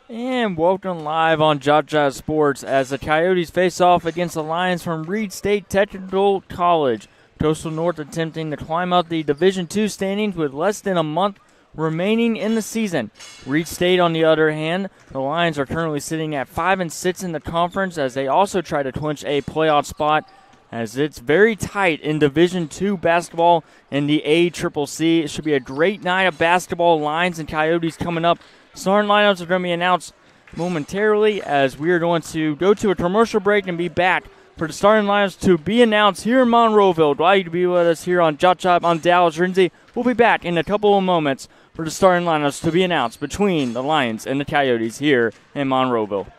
And welcome live on JockJive Sports as the Coyotes face off against the Lions from Reid State Technical College. Coastal North attempting to climb up the Division II standings with less than a month remaining in the season. Reid State, on the other hand, the Lions are currently sitting at 5-6 in the conference as they also try to clinch a playoff spot, as it's very tight in Division II basketball in the ACCC. It should be a great night of basketball. Lions and Coyotes coming up. Starting lineups are going to be announced momentarily as we are going to go to a commercial break and be back for the starting lineups to be announced here in Monroeville. Glad you to be with us here on JockJive. I'm Dallas Rinsey. We'll be back in a couple of moments for the starting lineups to be announced between the Lions and the Coyotes here in Monroeville.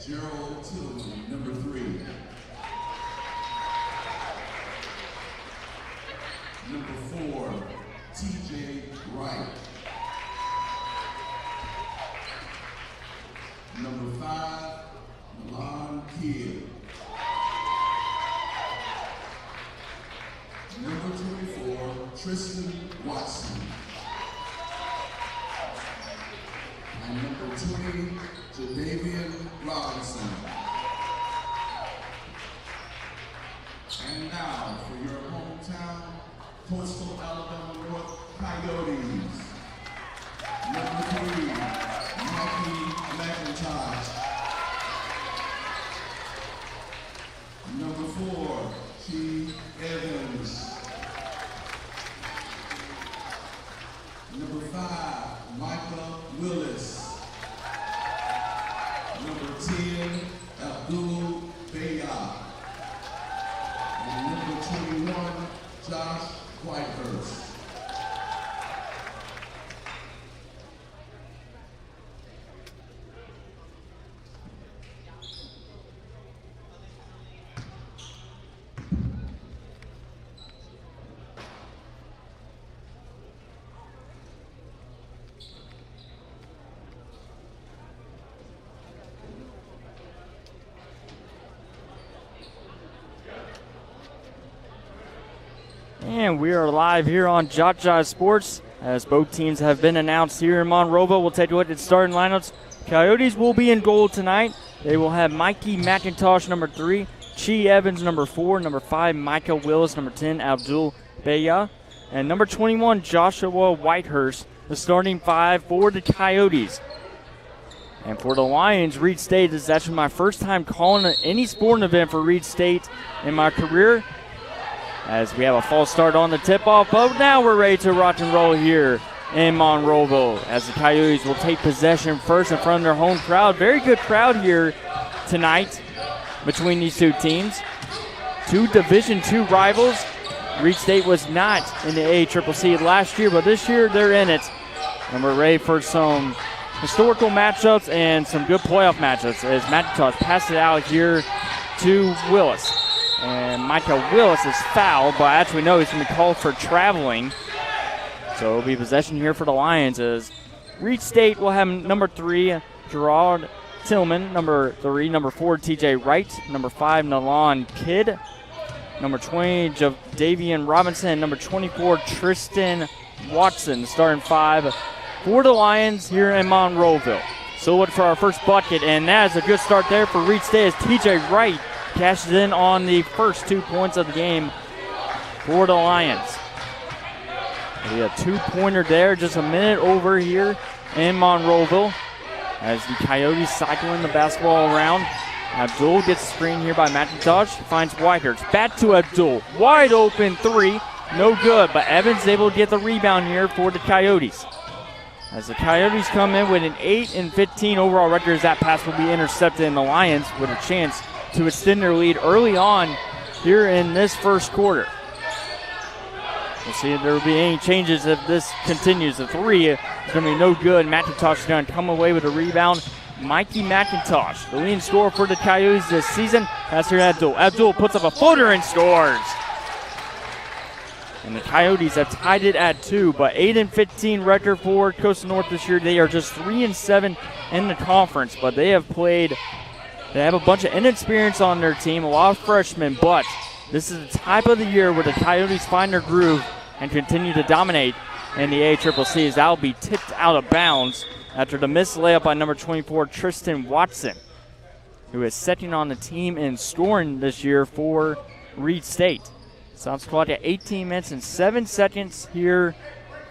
Tillman, number 3. Number 4, TJ Wright. Number 5, Milan Kidd. Number 24, Tristan Watson. And number 20, Jadavian Robinson. And now for your hometown, Coastal Alabama North Coyotes. Number 3, Mikey McIntosh. Number 4, T. Evans. Number 5, Micah Willis. Number 10, Abdul Bayah. And number 21, Josh Whitehurst. And we are live here on JockJive Sports as both teams have been announced here in Monroeville. We'll take a look at starting lineups. Coyotes will be in goal tonight. They will have Mikey McIntosh, number 3, Chi Evans, number 4, number 5, Micah Willis, number 10, Abdul Bayah, and number 21, Joshua Whitehurst, the starting 5 for the Coyotes. And for the Lions, Reid State, this is actually my first time calling any sporting event for Reid State in my career, as we have a false start on the tip-off, but now we're ready to rock and roll here in Monroeville as the Coyotes will take possession first in front of their home crowd. Very good crowd here tonight between these two teams. Two Division II rivals. Reid State was not in the ACCC last year, but this year they're in it. And we're ready for some historical matchups and some good playoff matchups as McIntosh passes it out here to Willis. And Micah Willis is fouled, but actually no, he's going to be called for traveling. So it'll be possession here for the Lions as Reid State will have number 3, Gerard Tillman, number 3, number 4, TJ Wright, number 5, Milan Kidd, number 20, Jadavian Robinson, and number 24, Tristan Watson, starting 5 for the Lions here in Monroeville. So look for our first bucket, and that is a good start there for Reid State as TJ Wright cashes in on the first 2 points of the game for the Lions. We have a 2-pointer there, just a minute over here in Monroeville as the Coyotes cycling the basketball around. Abdul gets a screen here by McIntosh, finds Whitehurst. Back to Abdul, wide open 3, no good, but Evans able to get the rebound here for the Coyotes. As the Coyotes come in with an 8-15 overall record, as that pass will be intercepted, and the Lions with a chance to extend their lead early on here in this first quarter. We'll see if there will be any changes if this continues. The 3 is going to be no good. McIntosh is going to come away with a rebound. Mikey McIntosh, the leading scorer for the Coyotes this season. That's here Abdul. Abdul puts up a footer and scores. And the Coyotes have tied it at 2, but 8-15 record for Coastal North this year. They are just 3-7 in the conference, but they have a bunch of inexperience on their team, a lot of freshmen, but this is the type of the year where the Coyotes find their groove and continue to dominate in the ACCC, as that will be tipped out of bounds after the missed layup by number 24, Tristan Watson, who is second on the team in scoring this year for Reid State. Sounds clock at 18 minutes and 7 seconds here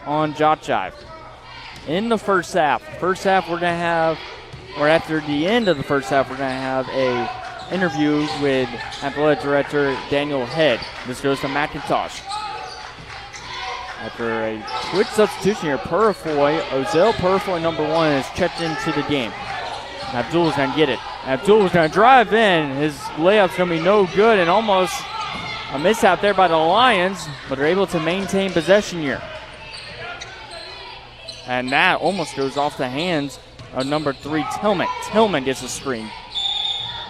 on JockJive. In the first half, we're going to have, or after the end of the first half, we're going to have a interview with Athletic Director Daniel Head. This goes to McIntosh. After a quick substitution here, Ozell Purifoy, number 1, is checked into the game. Abdul is going to get it. Abdul is going to drive in. His layup's going to be no good, and almost a mishap there by the Lions, but they're able to maintain possession here. And that almost goes off the hands of number 3, Tillman. Tillman gets a screen.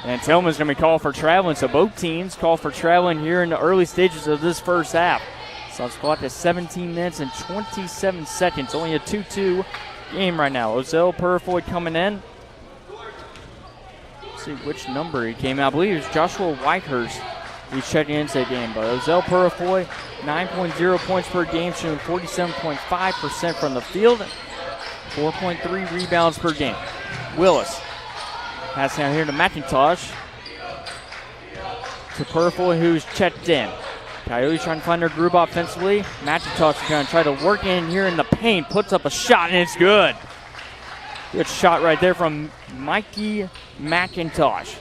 And Tillman's going to be called for traveling, so both teams call for traveling here in the early stages of this first half. So it's clocked at 17 minutes and 27 seconds. Only a 2-2 game right now. Ozell Purifoy coming in. Let's see which number he came out. I believe it's Joshua Whitehurst. He's checking into the game. But Ozell Purifoy, 9.0 points per game, shooting 47.5% from the field. 4.3 rebounds per game. Willis. Pass down here to McIntosh. To Purifoy, who's checked in. Coyotes trying to find their groove offensively. McIntosh is going to try to work in here in the paint. Puts up a shot, and it's good. Good shot right there from Mikey McIntosh.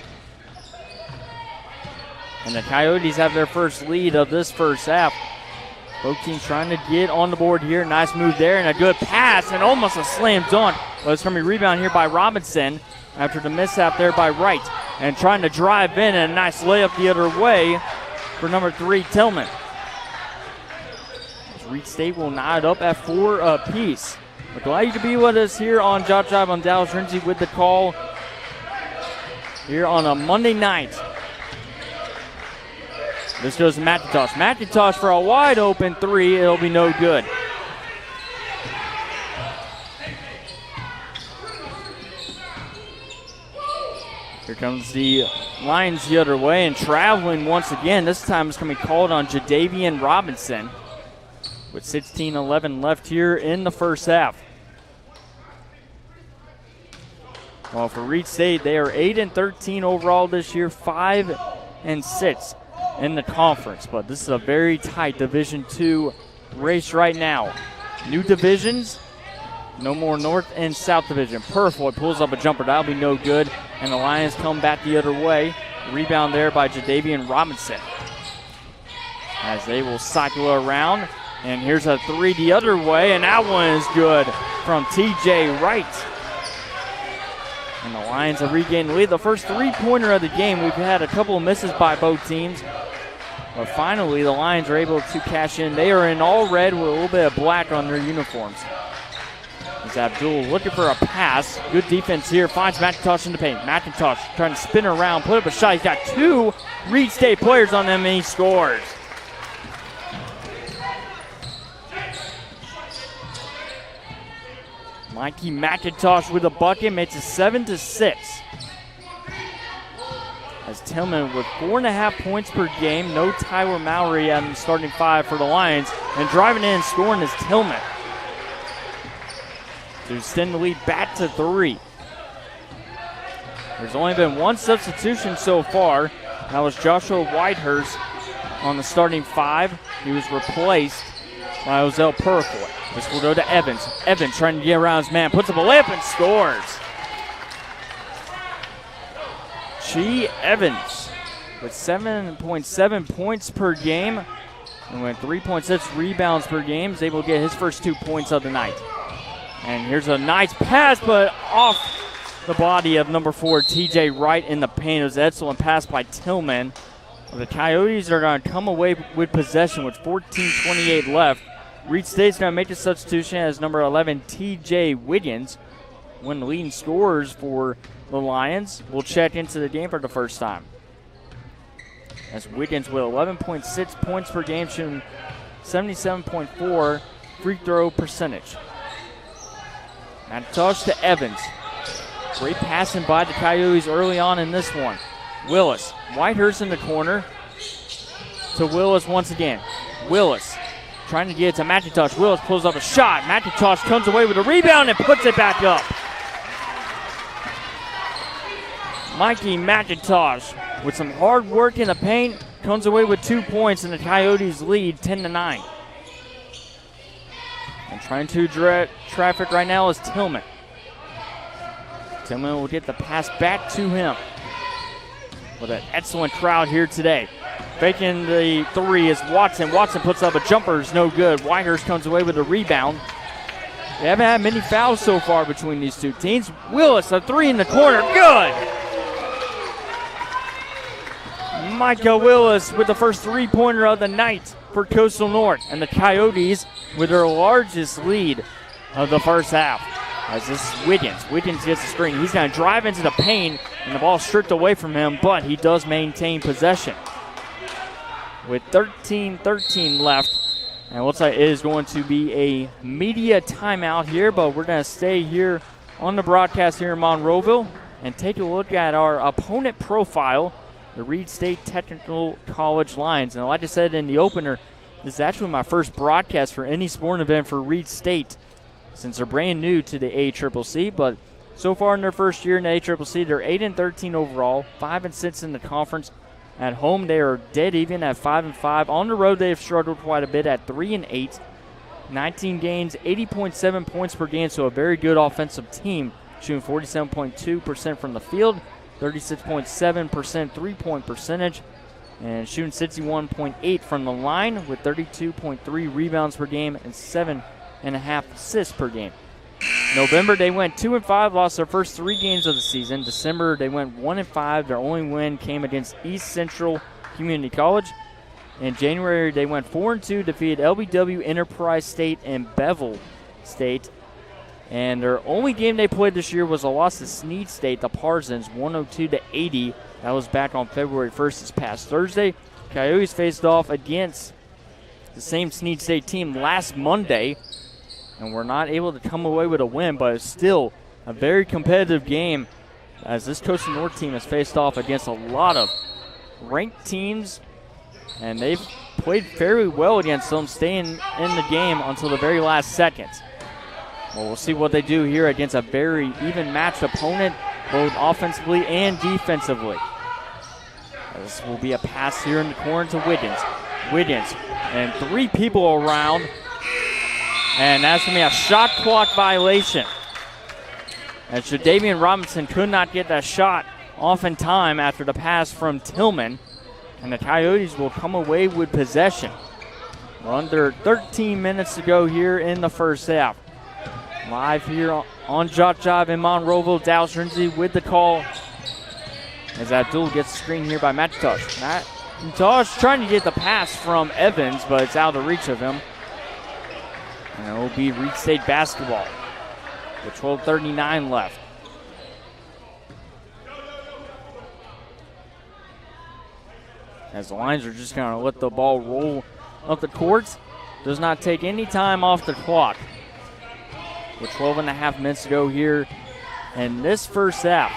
And the Coyotes have their first lead of this first half. Both teams trying to get on the board here. Nice move there, and a good pass, and almost a slam dunk. But it's going to be rebound here by Robinson after the mishap there by Wright. And trying to drive in, and a nice layup the other way for number 3, Tillman. Reid State will knot it up at 4 apiece. We're glad you could be with us here on JockJive on Dallas Lindsay with the call here on a Monday night. This goes to McIntosh. McIntosh for a wide open 3. It'll be no good. Here comes the Lions the other way, and traveling once again. This time it's going to be called on Jadavian Robinson with 16:11 left here in the first half. Well, for Reid State, they are 8-13 overall this year, 5-6 in the conference. But this is a very tight Division II race right now. New divisions, no more North and South Division. Purifoy pulls up a jumper. That'll be no good. And the Lions come back the other way. Rebound there by Jadavian Robinson. As they will cycle around. And here's a 3 the other way. And that one is good from TJ Wright. And the Lions have regained the lead. The first 3-pointer of the game. We've had a couple of misses by both teams. But finally, the Lions are able to cash in. They are in all red with a little bit of black on their uniforms. As Abdul looking for a pass. Good defense here. Finds McIntosh in the paint. McIntosh trying to spin around, put up a shot. He's got 2 Reid State players on them, and he scores. Mikey McIntosh with a bucket makes it 7-6. As Tillman with 4.5 points per game. No Tyler Mowry out in the starting 5 for the Lions. And driving in and scoring is Tillman to extend the lead back to 3. There's only been 1 substitution so far. That was Joshua Whitehurst on the starting 5. He was replaced by Ozell Purifoy. This will go to Evans. Evans trying to get around his man. Puts up a layup and scores. Chi Evans with 7.7 points per game and with 3.6 rebounds per game is able to get his first 2 points of the night. And here's a nice pass, but off the body of number 4, TJ Wright in the paint. It was an excellent pass by Tillman. The Coyotes are going to come away with possession with 14:28 left. Reid State's going to make the substitution as number 11, TJ Wiggins, one of the leading scorers for the Lions, will check into the game for the first time. As Wiggins with 11.6 points per game, shooting 77.4 free throw percentage. McIntosh to Evans. Great passing by the Coyotes early on in this one. Willis. Whitehurst in the corner. To Willis once again. Willis trying to get it to McIntosh. Willis pulls up a shot. McIntosh comes away with a rebound and puts it back up. Mikey McIntosh with some hard work in the paint comes away with 2 points, and the Coyotes lead 10-9. And trying to direct traffic right now is Tillman. Tillman will get the pass back to him. With an excellent crowd here today. Faking the 3 is Watson. Watson puts up a jumper, is no good. Whitehurst comes away with a rebound. They haven't had many fouls so far between these two teams. Willis, a 3 in the corner, good! Micah Willis with the first 3-pointer of the night for Coastal North. And the Coyotes with their largest lead of the first half. As this is Wiggins. Wiggins gets the screen. He's going to drive into the paint, and the ball stripped away from him, but he does maintain possession. With 13:13 left, and it looks like it is going to be a media timeout here, but we're going to stay here on the broadcast here in Monroeville and take a look at our opponent profile, the Reid State Technical College Lions. And like I said in the opener, this is actually my first broadcast for any sporting event for Reid State since they're brand new to the ACCC. But so far in their first year in the ACCC, they're 8-13 overall, 5-6 in the conference. At home, they are dead even at 5-5. On the road, they have struggled quite a bit at 3-8. 19 games, 80.7 points per game, so a very good offensive team, shooting 47.2% from the field, 36.7% three-point percentage, and shooting 61.8 from the line with 32.3 rebounds per game and 7.5 assists per game. November, they went 2-5, lost their first 3 games of the season. December, they went 1-5. Their only win came against East Central Community College. In January, they went 4-2, defeated LBW, Enterprise State, and Bevel State. And their only game they played this year was a loss to Snead State, the Parsons, 102-80. That was back on February 1st this past Thursday. Coyotes faced off against the same Snead State team last Monday, and were not able to come away with a win, but it's still a very competitive game as this Coastal North team has faced off against a lot of ranked teams, and they've played fairly well against them, staying in the game until the very last second. Well, we'll see what they do here against a very even-matched opponent, both offensively and defensively. This will be a pass here in the corner to Wiggins. Wiggins, and 3 people around, and that's going to be a shot clock violation. As Jadavian Robinson could not get that shot off in time after the pass from Tillman, and the Coyotes will come away with possession. We're under 13 minutes to go here in the first half. Live here on JockJive in Monroeville, Dallas Lindsay with the call as Abdul gets the screen here by McIntosh. McIntosh trying to get the pass from Evans, but it's out of reach of him. And it will be Reid State basketball with 12:39 left. As the Lions are just going to let the ball roll up the courts. Does not take any time off the clock. With 12.5 minutes to go here in this first half.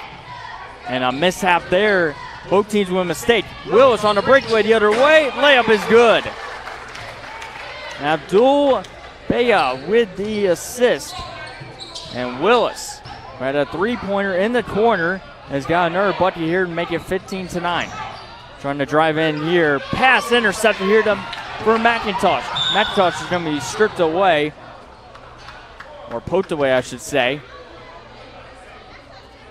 And a mishap there. Both teams with a mistake. Willis on the breakaway the other way. Layup is good. Abdul Beya with the assist. And Willis, right, a three-pointer in the corner, has got another bucket here to make it 15-9. Trying to drive in here. Pass intercepted here for McIntosh. McIntosh is going to be stripped away, or poked away, I should say.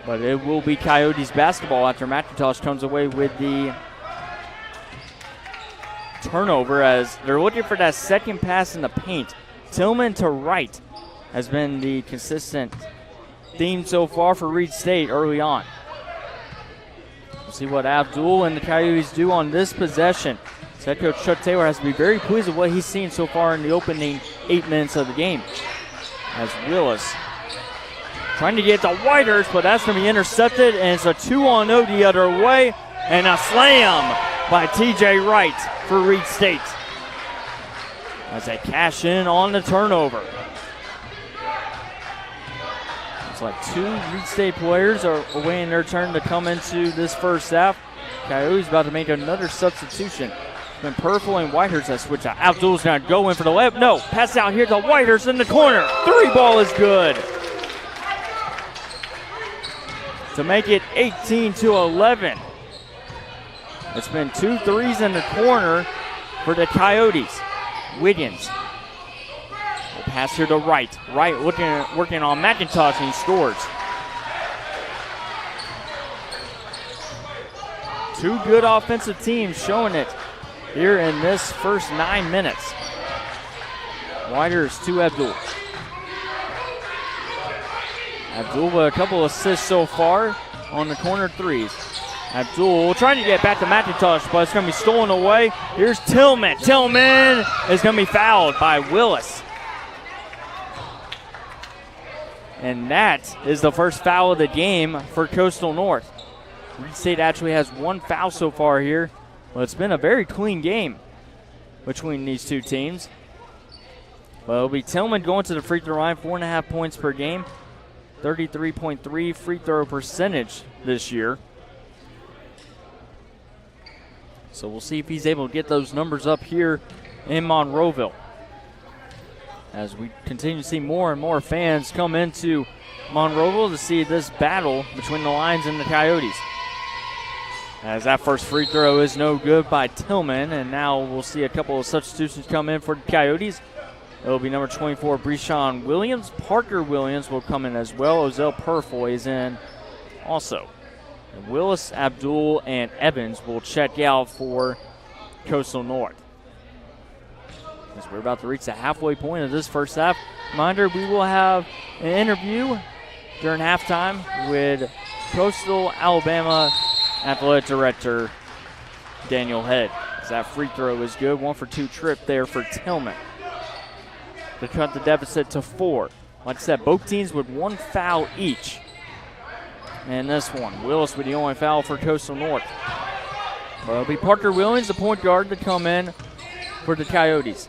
But it will be Coyotes basketball after McIntosh comes away with the turnover, as they're looking for that second pass in the paint. Tillman to right has been the consistent theme so far for Reid State early on. We'll see what Abdul and the Coyotes do on this possession. Head coach Chuck Taylor has to be very pleased with what he's seen so far in the opening 8 minutes of the game. As Willis trying to get to Whitehurst, but that's going to be intercepted, and it's a 2-on-0 the other way, and a slam by TJ Wright for Reid State as they cash in on the turnover. It's like 2 Reid State players are awaiting their turn to come into this first half. Coyotes about to make another substitution. Then Purple and Whitehurst that switch out. Abdul's going to go in for the layup. No, pass out here to Whitehurst in the corner. 3 ball is good to make it 18-11. It's been 2 threes in the corner for the Coyotes. Wiggins. We'll pass here to Wright. Wright working on McIntosh, and he scores. 2 good offensive teams showing it here in this first 9 minutes. Whitehurst to Abdul. Abdul with a couple assists so far on the corner threes. Abdul trying to get back to McIntosh, but it's going to be stolen away. Here's Tillman. Tillman is going to be fouled by Willis. And that is the first foul of the game for Coastal North. Reid State actually has one foul so far here. Well, it's been a very clean game between these two teams. Well, it'll be Tillman going to the free throw line, 4.5 points per game, 33.3 free throw percentage this year. So we'll see if he's able to get those numbers up here in Monroeville. As we continue to see more and more fans come into Monroeville to see this battle between the Lions and the Coyotes. As that first free throw is no good by Tillman, and now we'll see a couple of substitutions come in for the Coyotes. It'll be number 24, Breshawn Williams. Parker Williams will come in as well. Ozell Purfoy is in also. And Willis, Abdul, and Evans will check out for Coastal North. As we're about to reach the halfway point of this first half. Reminder, we will have an interview during halftime with Coastal Alabama Athletic Director Daniel Head. As that free throw is good. 1 for 2 trip there for Tillman to cut the deficit to 4. Like I said, both teams with one foul each. And this one, Willis with the only foul for Coastal North. Well, it'll be Parker Williams, the point guard, to come in for the Coyotes.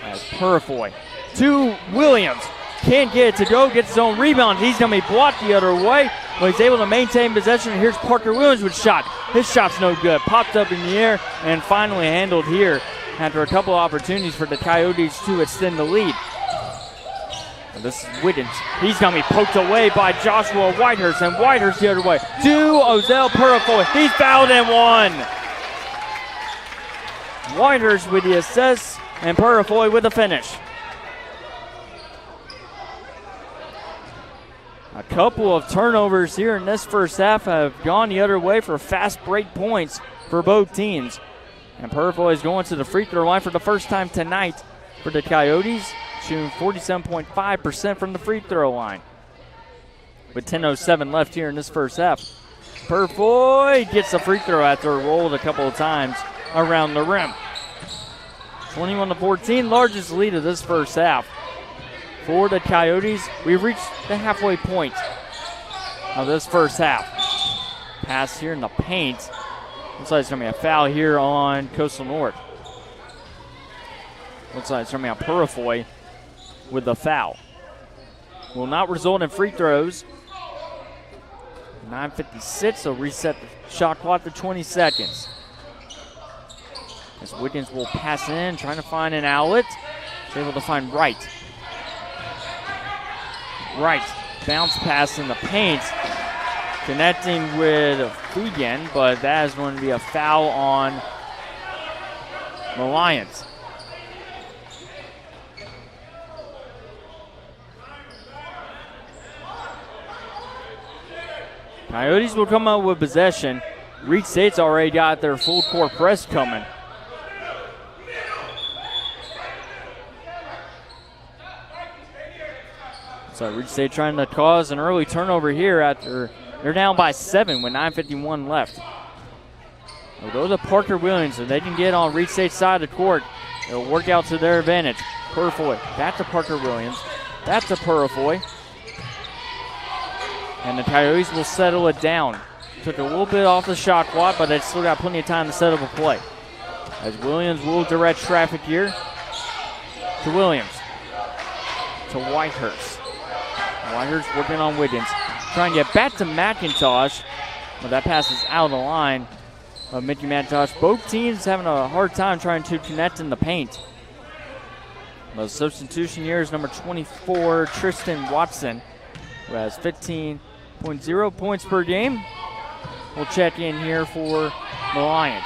As Purfoy to Williams. Can't get it to go, gets his own rebound. He's going to be blocked the other way. Well, he's able to maintain possession. Here's Parker Williams with a shot. His shot's no good. Popped up in the air and finally handled here after a couple of opportunities for the Coyotes to extend the lead. And this is Wiggins. He's going to be poked away by Joshua Whitehurst, and Whitehurst the other way to Ozell Purfoy. He's fouled and one. Whitehurst with the assist, and Purfoy with the finish. A couple of turnovers here in this first half have gone the other way for fast break points for both teams. And Purfoy is going to the free throw line for the first time tonight for the Coyotes, shooting 47.5% from the free throw line. With 10:07 left here in this first half. Purfoy gets a free throw after rolled a couple of times around the rim. 21-14, largest lead of this first half. For the Coyotes, we've reached the halfway point of this first half. Pass here in the paint. Looks like it's going to be a foul here on Coastal North. Looks like it's going to be a Purfoy with the foul. Will not result in free throws. 9:56, so reset the shot clock to 20 seconds. As Wiggins will pass in, trying to find an outlet. He's able to find Wright. Wright, bounce pass in the paint. Connecting with Fegan, but that is going to be a foul on the Lions. Coyotes will come out with possession. Reid State's already got their full court press coming. So Reid State trying to cause an early turnover here after they're down by 7 with 9:51 left. They'll go to Parker Williams. If they can get on Reid State's side of the court, it'll work out to their advantage. Purfoy, back to Parker Williams. Back to Purfoy. And the Coyotes will settle it down. Took a little bit off the shot clock, but they still got plenty of time to set up a play. As Williams will direct traffic here to Williams. To Whitehurst. Whitehurst working on Wiggins. Trying to get back to McIntosh. But that pass is out of the line of Mickey McIntosh. Both teams having a hard time trying to connect in the paint. The substitution here is number 24, Tristan Watson, who has 15.0 points per game. We'll check in here for the Lions.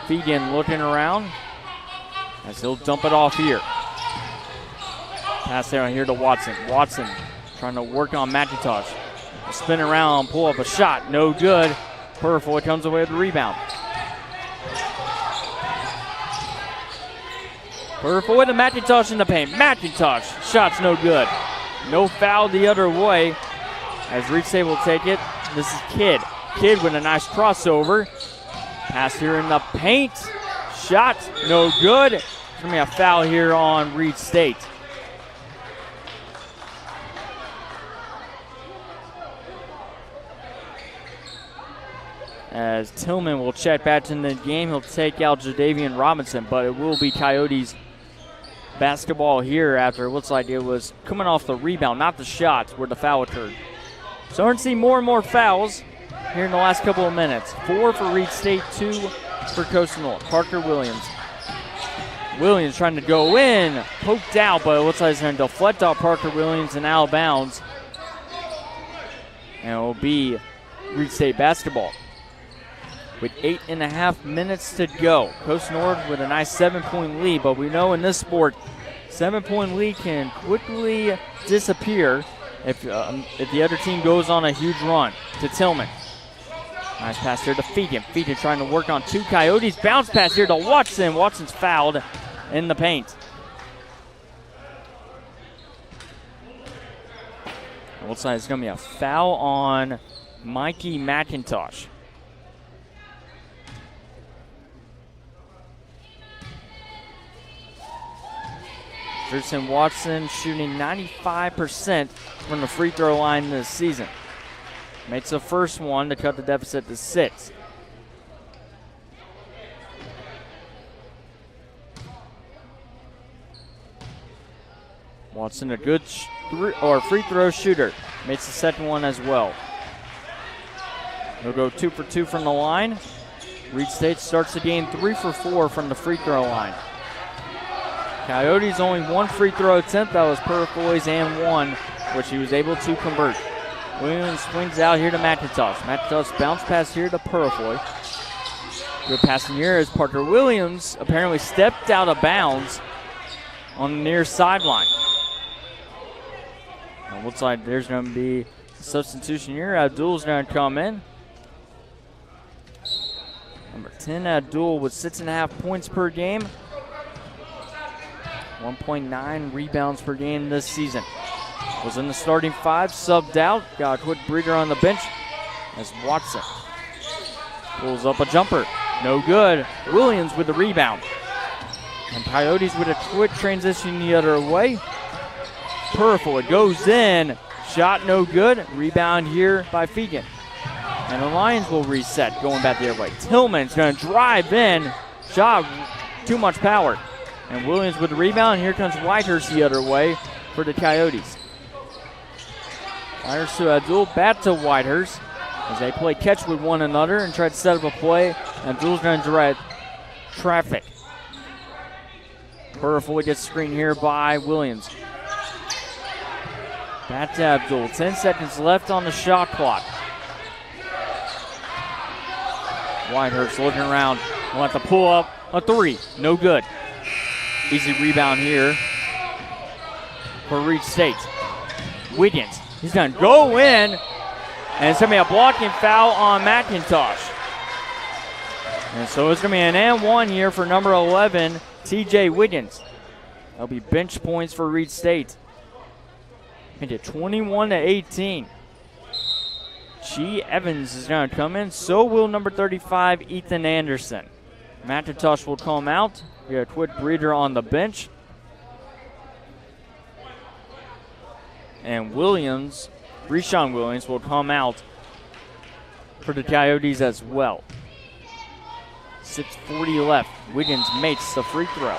Fegan looking around as he'll dump it off here. Pass there here to Watson. Watson trying to work on McIntosh. Spin around, pull up a shot. No good. Purfoy comes away with the rebound. Purfoy to McIntosh in the paint. McIntosh, shot's no good. No foul the other way as Reid State will take it. This is Kidd. Kidd with a nice crossover. Pass here in the paint. Shot no good. There's going to be a foul here on Reid State. As Tillman will check back in the game, he'll take out Jadavian Robinson, but it will be Coyotes basketball here after it looks like it was coming off the rebound, not the shots where the foul occurred. So we're going to see more and more fouls here in the last couple of minutes. 4 for Reid State, 2 for Coastal North. Parker Williams. Williams trying to go in, poked out, but it looks like it's going to deflect off Parker Williams and out of bounds. And it will be Reid State basketball. With 8.5 minutes to go. Coastal North with a nice 7-point lead, but we know in this sport, 7-point lead can quickly disappear if the other team goes on a huge run. To Tillman. Nice pass here to Fegan. Fegan trying to work on 2 Coyotes. Bounce pass here to Watson. Watson's fouled in the paint. It looks like it's going to be a foul on Mikey McIntosh. Tristan Watson shooting 95% from the free throw line this season. Makes the first one to cut the deficit to 6. Watson a good free throw shooter. Makes the second one as well. He'll go 2 for 2 from the line. Reid State starts the game 3 for 4 from the free throw line. Coyotes only 1 free throw attempt. That was Purifoy's and 1, which he was able to convert. Williams swings out here to McIntosh. McIntosh bounce pass here to Purifoy. Good passing here as Parker Williams apparently stepped out of bounds on the near sideline. It looks like there's going to be a substitution here. Abdul's going to come in. Number 10, Abdul with 6.5 points per game. 1.9 rebounds per game this season. Was in the starting 5, subbed out. Got a quick breather on the bench as Watson pulls up a jumper. No good. Williams with the rebound. And Coyotes with a quick transition the other way. Purifoy goes in. Shot no good. Rebound here by Fegan. And the Lions will reset going back the other way. Tillman's going to drive in. Shot too much power. And Williams with the rebound. Here comes Whitehurst the other way for the Coyotes. Whitehurst to Abdul, back to Whitehurst as they play catch with one another and try to set up a play. Abdul's going to direct traffic. Purifoy gets screened here by Williams. Back to Abdul. 10 seconds left on the shot clock. Whitehurst looking around. Want to pull up a 3. No good. Easy rebound here for Reid State. Wiggins. He's going to go in, and it's going to be a blocking foul on McIntosh. And so it's going to be an and 1 here for number 11, TJ Wiggins. That'll be bench points for Reid State. Make it 21-18. G. Evans is going to come in. So will number 35, Ethan Anderson. McIntosh will come out. We got a quick breather on the bench. And Williams, Reshawn Williams, will come out for the Coyotes as well. 6:40 left. Wiggins makes the free throw.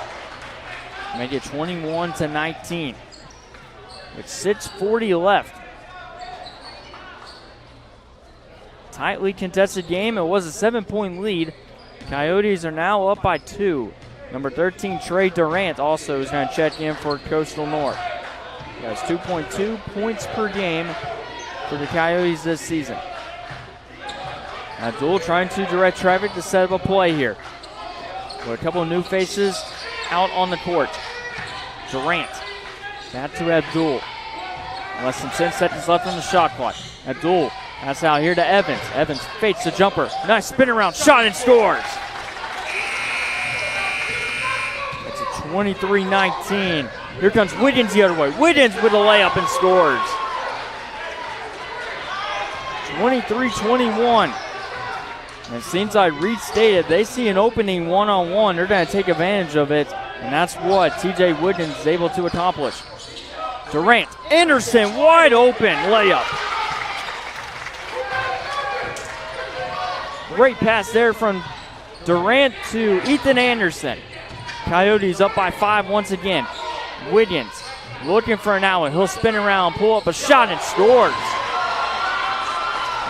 Make it 21-19. With 6:40 left. Tightly contested game. It was a 7-point lead. Coyotes are now up by 2. Number 13, Trey Durant, also is going to check in for Coastal North. He has 2.2 points per game for the Coyotes this season. Abdul trying to direct traffic to set up a play here. With a couple of new faces out on the court. Durant, back to Abdul. Less than 10 seconds left on the shot clock. Abdul, pass out here to Evans. Evans fakes the jumper. Nice spin around shot and scores. It's a 23-19. Here comes Wiggins the other way. Wiggins with a layup and scores. 23-21. And it seems like Reid State, if they see an opening one-on-one, they're going to take advantage of it And that's what TJ Woodens is able to accomplish. Durant, Anderson, wide open layup. Great pass there from Durant to Ethan Anderson. Coyotes up by 5 once again. Wiggins looking for an outlet. He'll spin around, pull up a shot, and scores.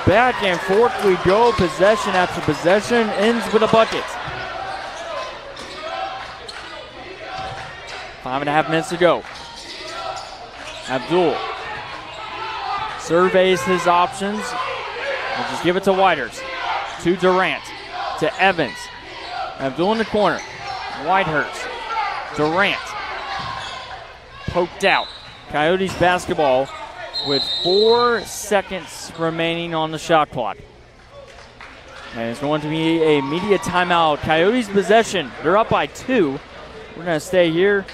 Back and forth we go, possession after possession, ends with a bucket. 5.5 minutes to go. Abdul surveys his options. We'll just give it to Whitehurst. To Durant. To Evans. Abdul in the corner. Whitehurst. Durant. Poked out. Coyotes basketball with 4 seconds remaining on the shot clock. And it's going to be a media timeout. Coyotes possession. They're up by 2. We're going to stay here.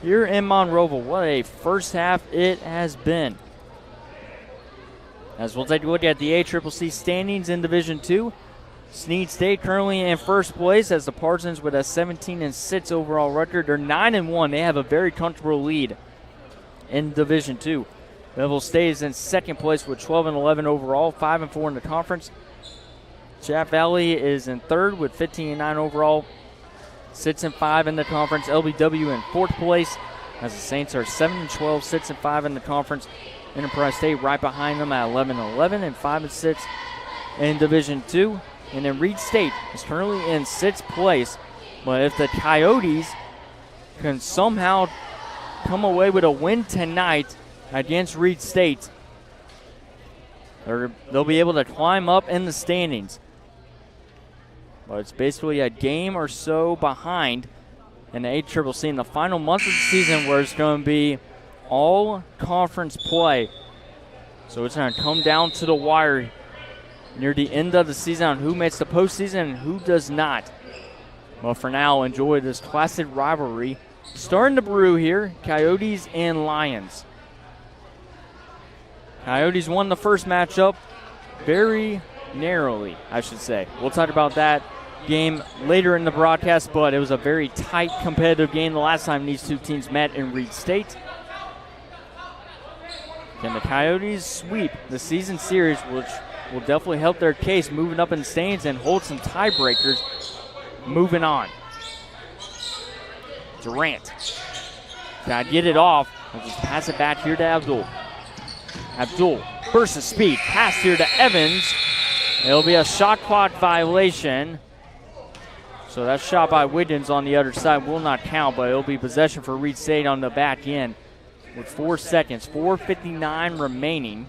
Here in Monroeville. What a first half it has been. As we'll take a look at the ACCC standings in Division II. Snead State currently in first place as the Parsons with a 17-6 overall record. They're 9-1. They have a very comfortable lead in Division II. Bevel State is in second place with 12-11 overall, 5-4 in the conference. Chat Valley is in third with 15-9 overall, 6-5 in the conference. LBW in fourth place as the Saints are 7-12, 6-5 in the conference. Enterprise State right behind them at 11-11 and 5-6 in Division II. And then Reid State is currently in sixth place. But if the Coyotes can somehow come away with a win tonight against Reid State, they'll be able to climb up in the standings. But it's basically a game or so behind in the ACCC in the final month of the season, where it's going to be all conference play. So it's going to come down to the wire near the end of the season on who makes the postseason and who does not. But for now, enjoy this classic rivalry starting to brew here. Coyotes and Lions. Coyotes won the first matchup very narrowly, I should say. We'll talk about that game later in the broadcast, but it was a very tight, competitive game the last time these two teams met in Reid State. Can the Coyotes sweep the season series, which will definitely help their case moving up in the standings and hold some tiebreakers moving on. Durant. Gotta get it off. We'll just pass it back here to Abdul. Abdul, burst of speed. Pass here to Evans. It'll be a shot clock violation. So that shot by Wiggins on the other side will not count, but it'll be possession for Reid State on the back end with 4 seconds, 4:59 remaining.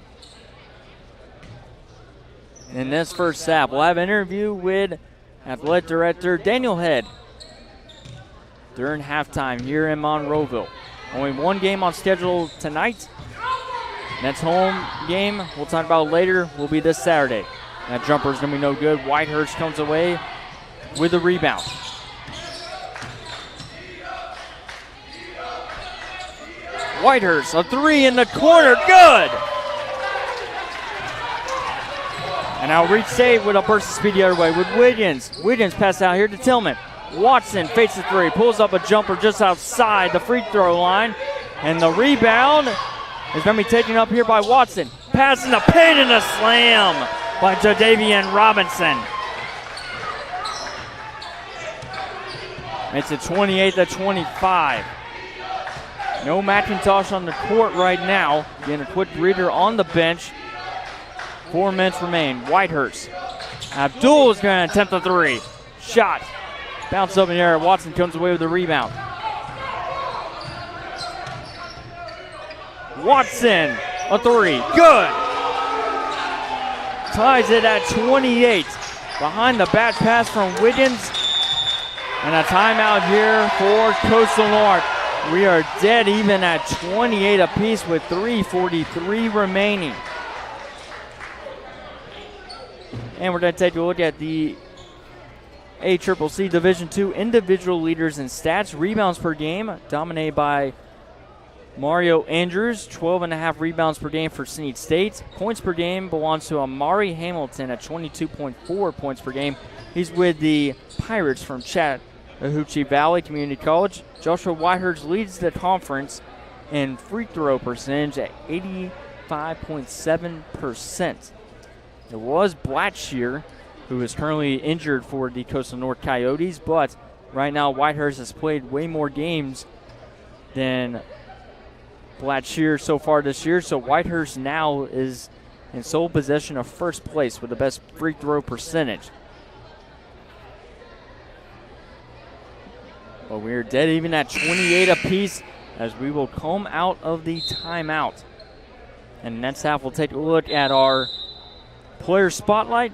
In this first half, we'll have an interview with Athletic Director Daniel Head during halftime here in Monroeville. Only one game on schedule tonight. Next home game, we'll talk about later, will be this Saturday. That jumper's going to be no good. Whitehurst comes away with a rebound. Whitehurst, a three in the corner, good! And now Reid State with a burst of speed the other way with Wiggins. Wiggins pass out here to Tillman. Watson fakes the three, pulls up a jumper just outside the free throw line. And the rebound is going to be taken up here by Watson. Pass in the paint and a slam by Jadavian Robinson. It's a 28-25. No McIntosh on the court right now. Getting a quick breather on the bench. 4 minutes remain. Whitehurst. Abdul is going to attempt the three. Shot. Bounce up in the air. Watson comes away with the rebound. Watson, a three. Good. Ties it at 28. Behind the back pass from Wiggins. And a timeout here for Coastal North. We are dead even at 28 apiece with 3:43 remaining. And we're going to take a look at the ACCC Division II individual leaders in stats. Rebounds per game dominated by Mario Andrews, 12.5 rebounds per game for Snead State. Points per game belongs to Amari Hamilton at 22.4 points per game. He's with the Pirates from Chat Hoochie Valley Community College. Joshua Whitehurst leads the conference in free throw percentage at 85.7%. It was Blackshear, who is currently injured for the Coastal North Coyotes, but right now Whitehurst has played way more games than Blackshear so far this year, so Whitehurst now is in sole possession of first place with the best free throw percentage. But we're dead even at 28 apiece as we will come out of the timeout. And next half we'll take a look at our player spotlight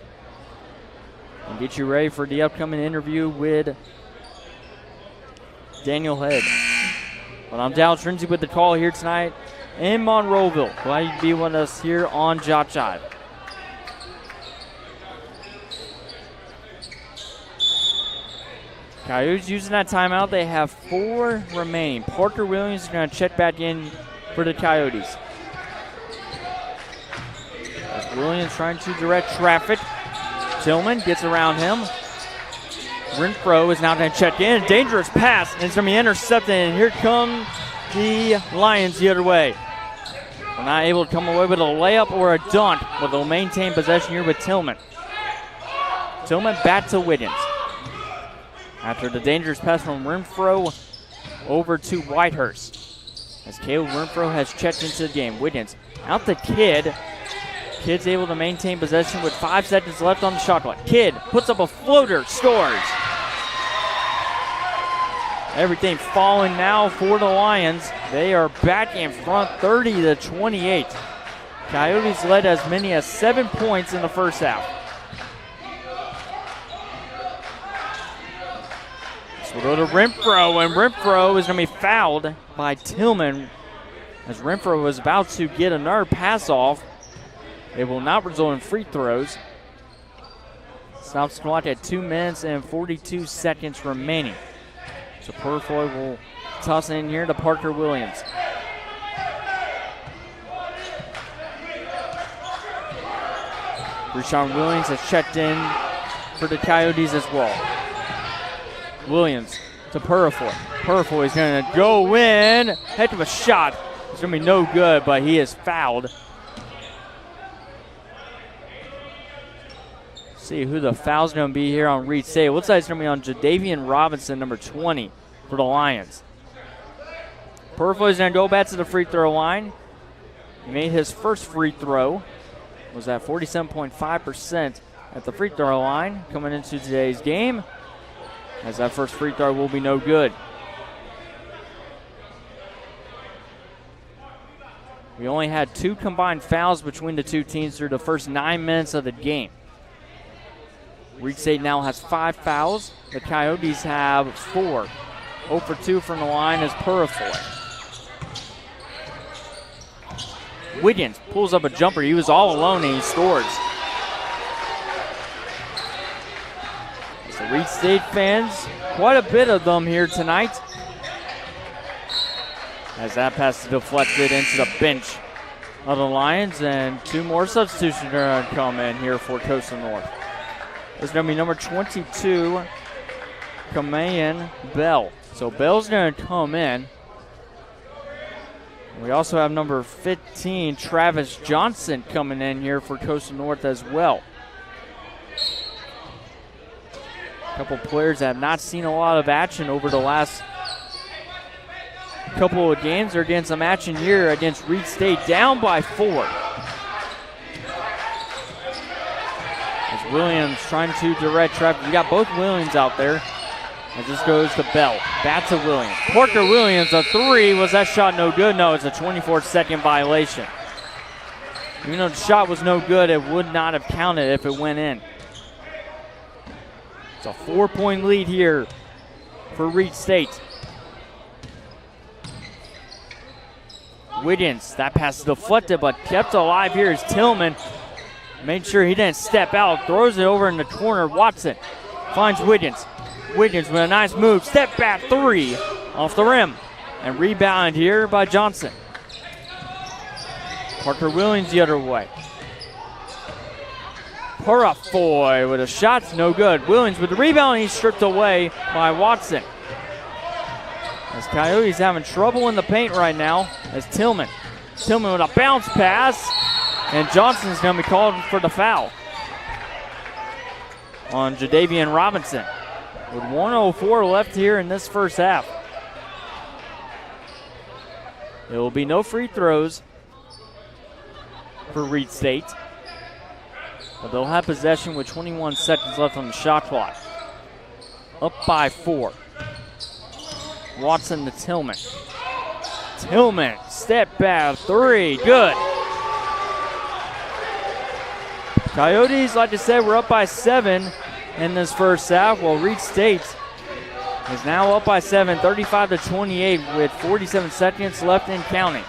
and get you ready for the upcoming interview with Daniel Head. But I'm Dallas Renzi with the call here tonight in Monroeville. Glad you to be with us here on JockJive. Coyotes using that timeout. They have 4 remaining. Parker Williams is going to check back in for the Coyotes. As Williams trying to direct traffic. Tillman gets around him. Renfro is now going to check in. Dangerous pass, and it's going to be intercepted, and here come the Lions the other way. They're not able to come away with a layup or a dunk, but they'll maintain possession here with Tillman. Tillman back to Wiggins. After the dangerous pass from Renfro over to Whitehurst. As Caleb Renfro has checked into the game. Wiggins out to Kidd. Kidd's able to maintain possession with 5 seconds left on the shot clock. Kidd puts up a floater, scores. Everything falling now for the Lions. They are back in front 30-28. Coyotes led as many as 7 points in the first half. So we'll go to Renfro, and Renfro is going to be fouled by Tillman as Renfro was about to get another pass off. It will not result in free throws. Stops the clock at 2 minutes and 42 seconds remaining. So Purfoy will toss it in here to Parker Williams. Rashawn Williams has checked in for the Coyotes as well. Williams to Purfoy. Purfoy is going to go in. Heck of a shot. It's going to be no good, but he is fouled. See who the foul's going to be here on Reid State. Looks like it's going to be on Jadavian Robinson, number 20, for the Lions. Purfoy's going to go back to the free throw line. He made his first free throw. Was at 47.5% at the free throw line coming into today's game. As that first free throw will be no good. We only had 2 combined fouls between the two teams through the first 9 minutes of the game. Reid State now has 5 fouls. The Coyotes have 4. 0 for 2 from the line is Purfoy. Wiggins pulls up a jumper. He was all alone and he scores. So Reid State fans, quite a bit of them here tonight. As that pass is deflected into the bench of the Lions, and 2 more substitutions are going to come in here for Coastal North. It's going to be number 22, Kamayan Bell. So Bell's going to come in. We also have number 15, Travis Johnson, coming in here for Coastal North as well. A couple players that have not seen a lot of action over the last couple of games. They're getting some action here against Reid State, down by 4. As Williams trying to direct traffic. We got both Williams out there. As this goes to Bell. Back to Williams. Parker Williams, a 3. Was that shot no good? No, it's a 24-second violation. Even though the shot was no good, it would not have counted if it went in. It's a 4-point lead here for Reid State. Wiggins, that pass is deflected, but kept alive here is Tillman. Made sure he didn't step out. Throws it over in the corner. Watson finds Wiggins. Wiggins with a nice move. Step back 3 off the rim. And rebound here by Johnson. Parker Williams the other way. Purafoy with a shot, no good. Williams with the rebound, and he's stripped away by Watson. As Coyotes having trouble in the paint right now, as Tillman with a bounce pass, and Johnson's going to be called for the foul on Jadavian Robinson. With 1:04 left here in this first half. There will be no free throws for Reid State. But they'll have possession with 21 seconds left on the shot clock. Up by 4. Watson to Tillman. Tillman, step back, 3, good. Coyotes, like I said, we're up by 7 in this first half, while Reid State is now up by 7, 35-28 with 47 seconds left and counting.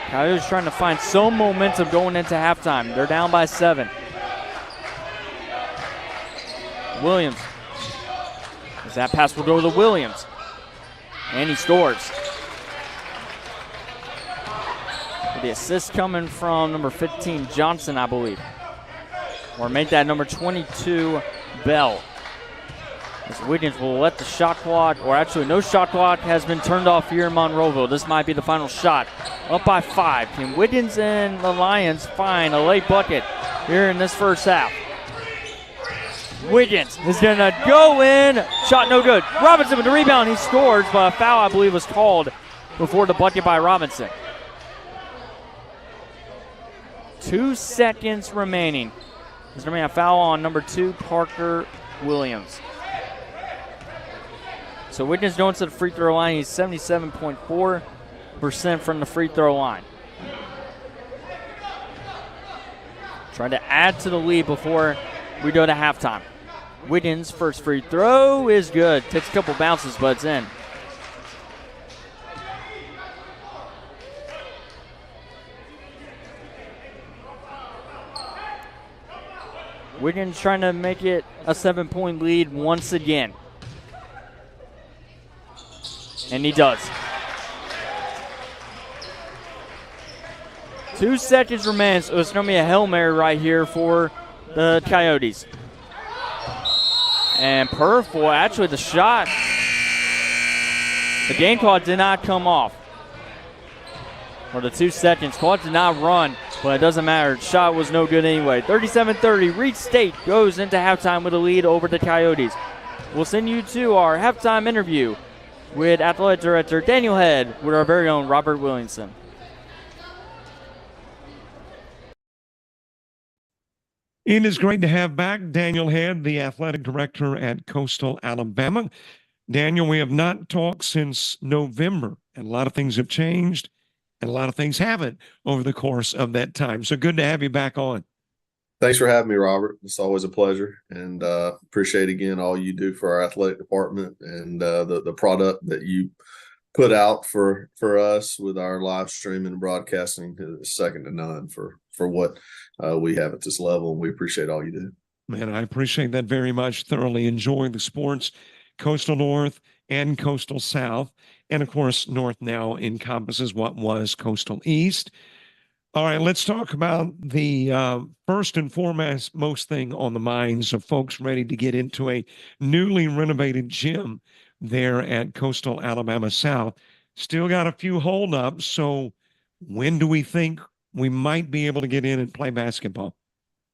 Coyotes trying to find some momentum going into halftime. They're down by 7. Williams. As that pass will go to Williams. And he scores. The assist coming from number 15, Johnson, I believe. Or make that number 22, Bell. As Wiggins will let the shot clock, or actually no shot clock has been turned off here in Monroeville. This might be the final shot. Up by 5. Can Wiggins and the Lions find a late bucket here in this first half? Wiggins is going to go in. Shot no good. Robinson with the rebound. He scores, but a foul, I believe, was called before the bucket by Robinson. 2 seconds remaining. There's going to be a foul on number 2, Parker Williams. So Wiggins going to the free throw line. He's 77.4% from the free throw line. Trying to add to the lead before we go to halftime. Wiggins' first free throw is good. Takes a couple bounces, but it's in. Wiggins trying to make it a 7-point lead once again. And he does. 2 seconds remain, so it's going to be a Hail Mary right here for the Coyotes. And Purfoy, actually the shot, the game clock did not come off. For the 2 seconds, clock did not run, but it doesn't matter. The shot was no good anyway. 37-30, Reid State goes into halftime with a lead over the Coyotes. We'll send you to our halftime interview with Athletic Director Daniel Head with our very own Robert Williamson. It is great to have back Daniel Head, the Athletic Director at Coastal Alabama. Daniel, we have not talked since November, and a lot of things have changed, and a lot of things haven't over the course of that time. So good to have you back on. Thanks for having me, Robert. It's always a pleasure, and appreciate again all you do for our athletic department and the product that you put out for us with our live streaming and broadcasting is second to none for what we have at this level. And we appreciate all you do. Man, I appreciate that very much. Thoroughly enjoy the sports, Coastal North and Coastal South, and of course, North now encompasses what was Coastal East. All right, let's talk about the first and foremost most thing on the minds of folks ready to get into a newly renovated gym there at Coastal Alabama South. Still got a few holdups, so when do we think we might be able to get in and play basketball?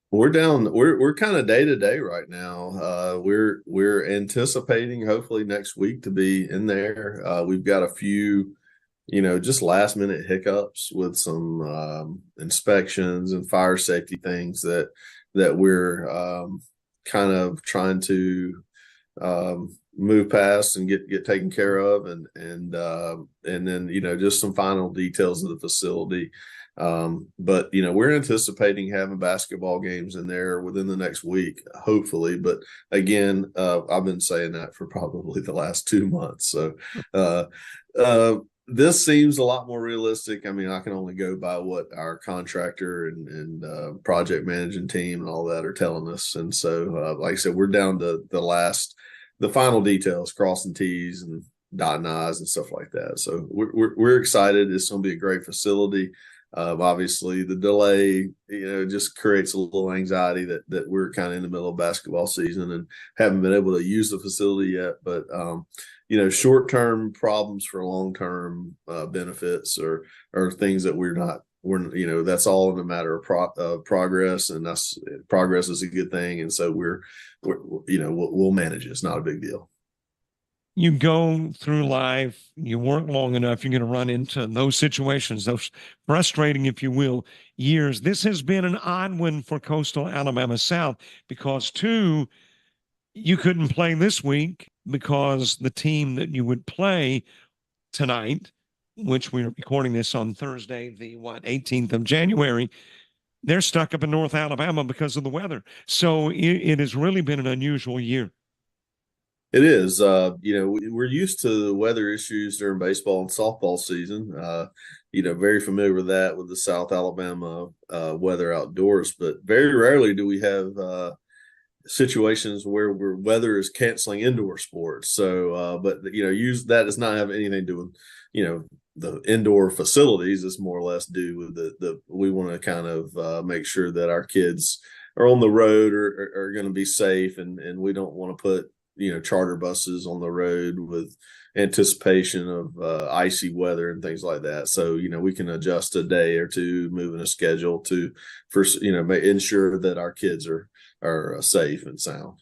We're kind of day to day right now. We're anticipating hopefully next week to be in there. We've got a few just last minute hiccups with some inspections and fire safety things that we're kind of trying to move past and get taken care of, and then just some final details of the facility. But we're anticipating having basketball games in there within the next week, hopefully. But again, I've been saying that for probably the last 2 months. So this seems a lot more realistic. I mean, I can only go by what our contractor and project managing team and all that are telling us. And so, like I said, we're down to the final details, crossing T's and dotting I's and stuff like that. So we're excited. It's going to be a great facility. Obviously, the delay, just creates a little anxiety that we're kind of in the middle of basketball season and haven't been able to use the facility yet. But short-term problems for long-term benefits or things that that's all in a matter of progress, and progress is a good thing. And so we'll manage it. It's not a big deal. You go through life, you work long enough, you're going to run into those situations, those frustrating, if you will, years. This has been an odd one for Coastal Alabama South because, two, you couldn't play this week because the team that you would play tonight, which we're recording this on Thursday, the 18th of January, they're stuck up in North Alabama because of the weather. So it has really been an unusual year. It is. We're used to the weather issues during baseball and softball season. Very familiar with that with the South Alabama weather outdoors, but very rarely do we have situations where weather is canceling indoor sports. So, that does not have anything to do with, the indoor facilities. It's more or less due with we want to kind of make sure that our kids are on the road or are going to be safe, and we don't want to put charter buses on the road with anticipation of icy weather and things like that. So, we can adjust a day or two, moving a schedule ensure that our kids are safe and sound.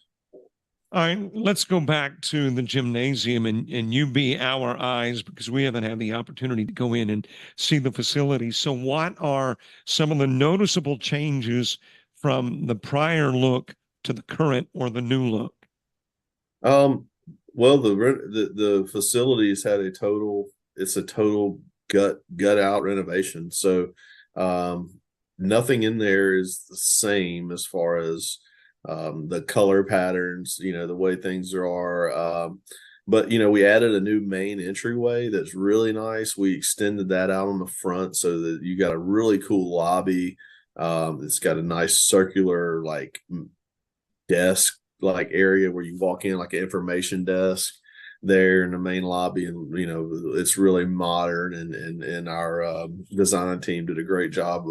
All right, let's go back to the gymnasium and you be our eyes because we haven't had the opportunity to go in and see the facility. So what are some of the noticeable changes from the prior look to the current or the new look? Well, the facilities had a total gut out renovation. So, nothing in there is the same as far as, the color patterns, the way things are. But, we added a new main entryway that's really nice. We extended that out on the front so that you got a really cool lobby. It's got a nice circular desk area where you walk in, like an information desk there in the main lobby, and it's really modern, and our design team did a great job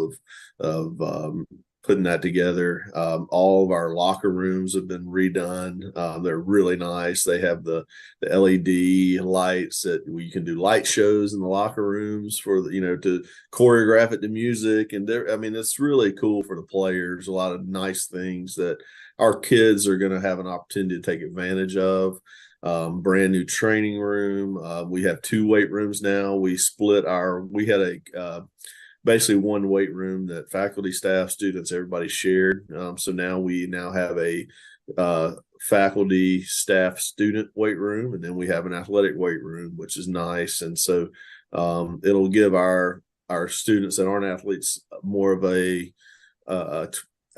of putting that together. All of our locker rooms have been redone. They're really nice. They have the LED lights that you can do light shows in the locker rooms for to choreograph it to music, and it's really cool for the players. A lot of nice things that our kids are going to have an opportunity to take advantage of. Brand new training room. We have 2 weight rooms now. We had basically one weight room that faculty, staff, students, everybody shared. So now we have a faculty, staff, student weight room, and then we have an athletic weight room, which is nice. And so it'll give our students that aren't athletes more of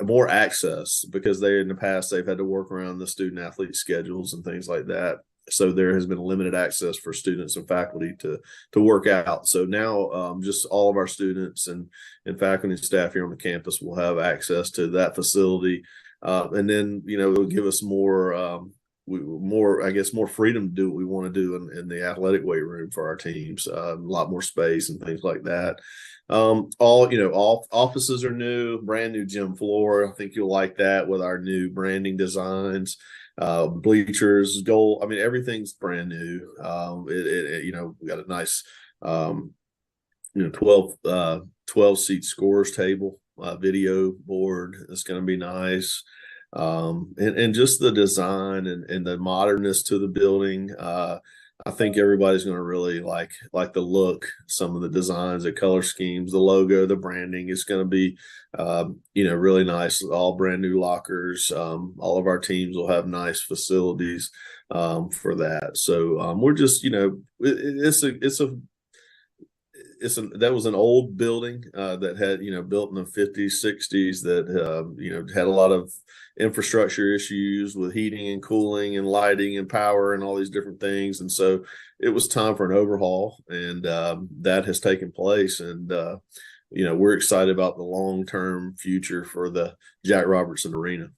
more access, because in the past they've had to work around the student athlete schedules and things like that. So there has been limited access for students and faculty to work out. So now just all of our students and faculty and staff here on the campus will have access to that facility. And then, it'll give us more freedom to do what we want to do in the athletic weight room for our teams. A lot more space and things like that. All offices are new, brand new gym floor. I think you'll like that with our new branding designs, bleachers, goal. Everything's brand new. We got a nice, 12 seat scores table, video board. It's going to be nice. And just the design and the modernness to the building. I think everybody's going to really like the look, some of the designs, the color schemes, the logo, the branding is going to be, really nice. All brand new lockers. All of our teams will have nice facilities for that. So we're just, that was an old building that had, built in the 50s, 60s that, had a lot of infrastructure issues with heating and cooling and lighting and power and all these different things. And so it was time for an overhaul, and that has taken place. And, we're excited about the long-term future for the Jack Robertson Arena.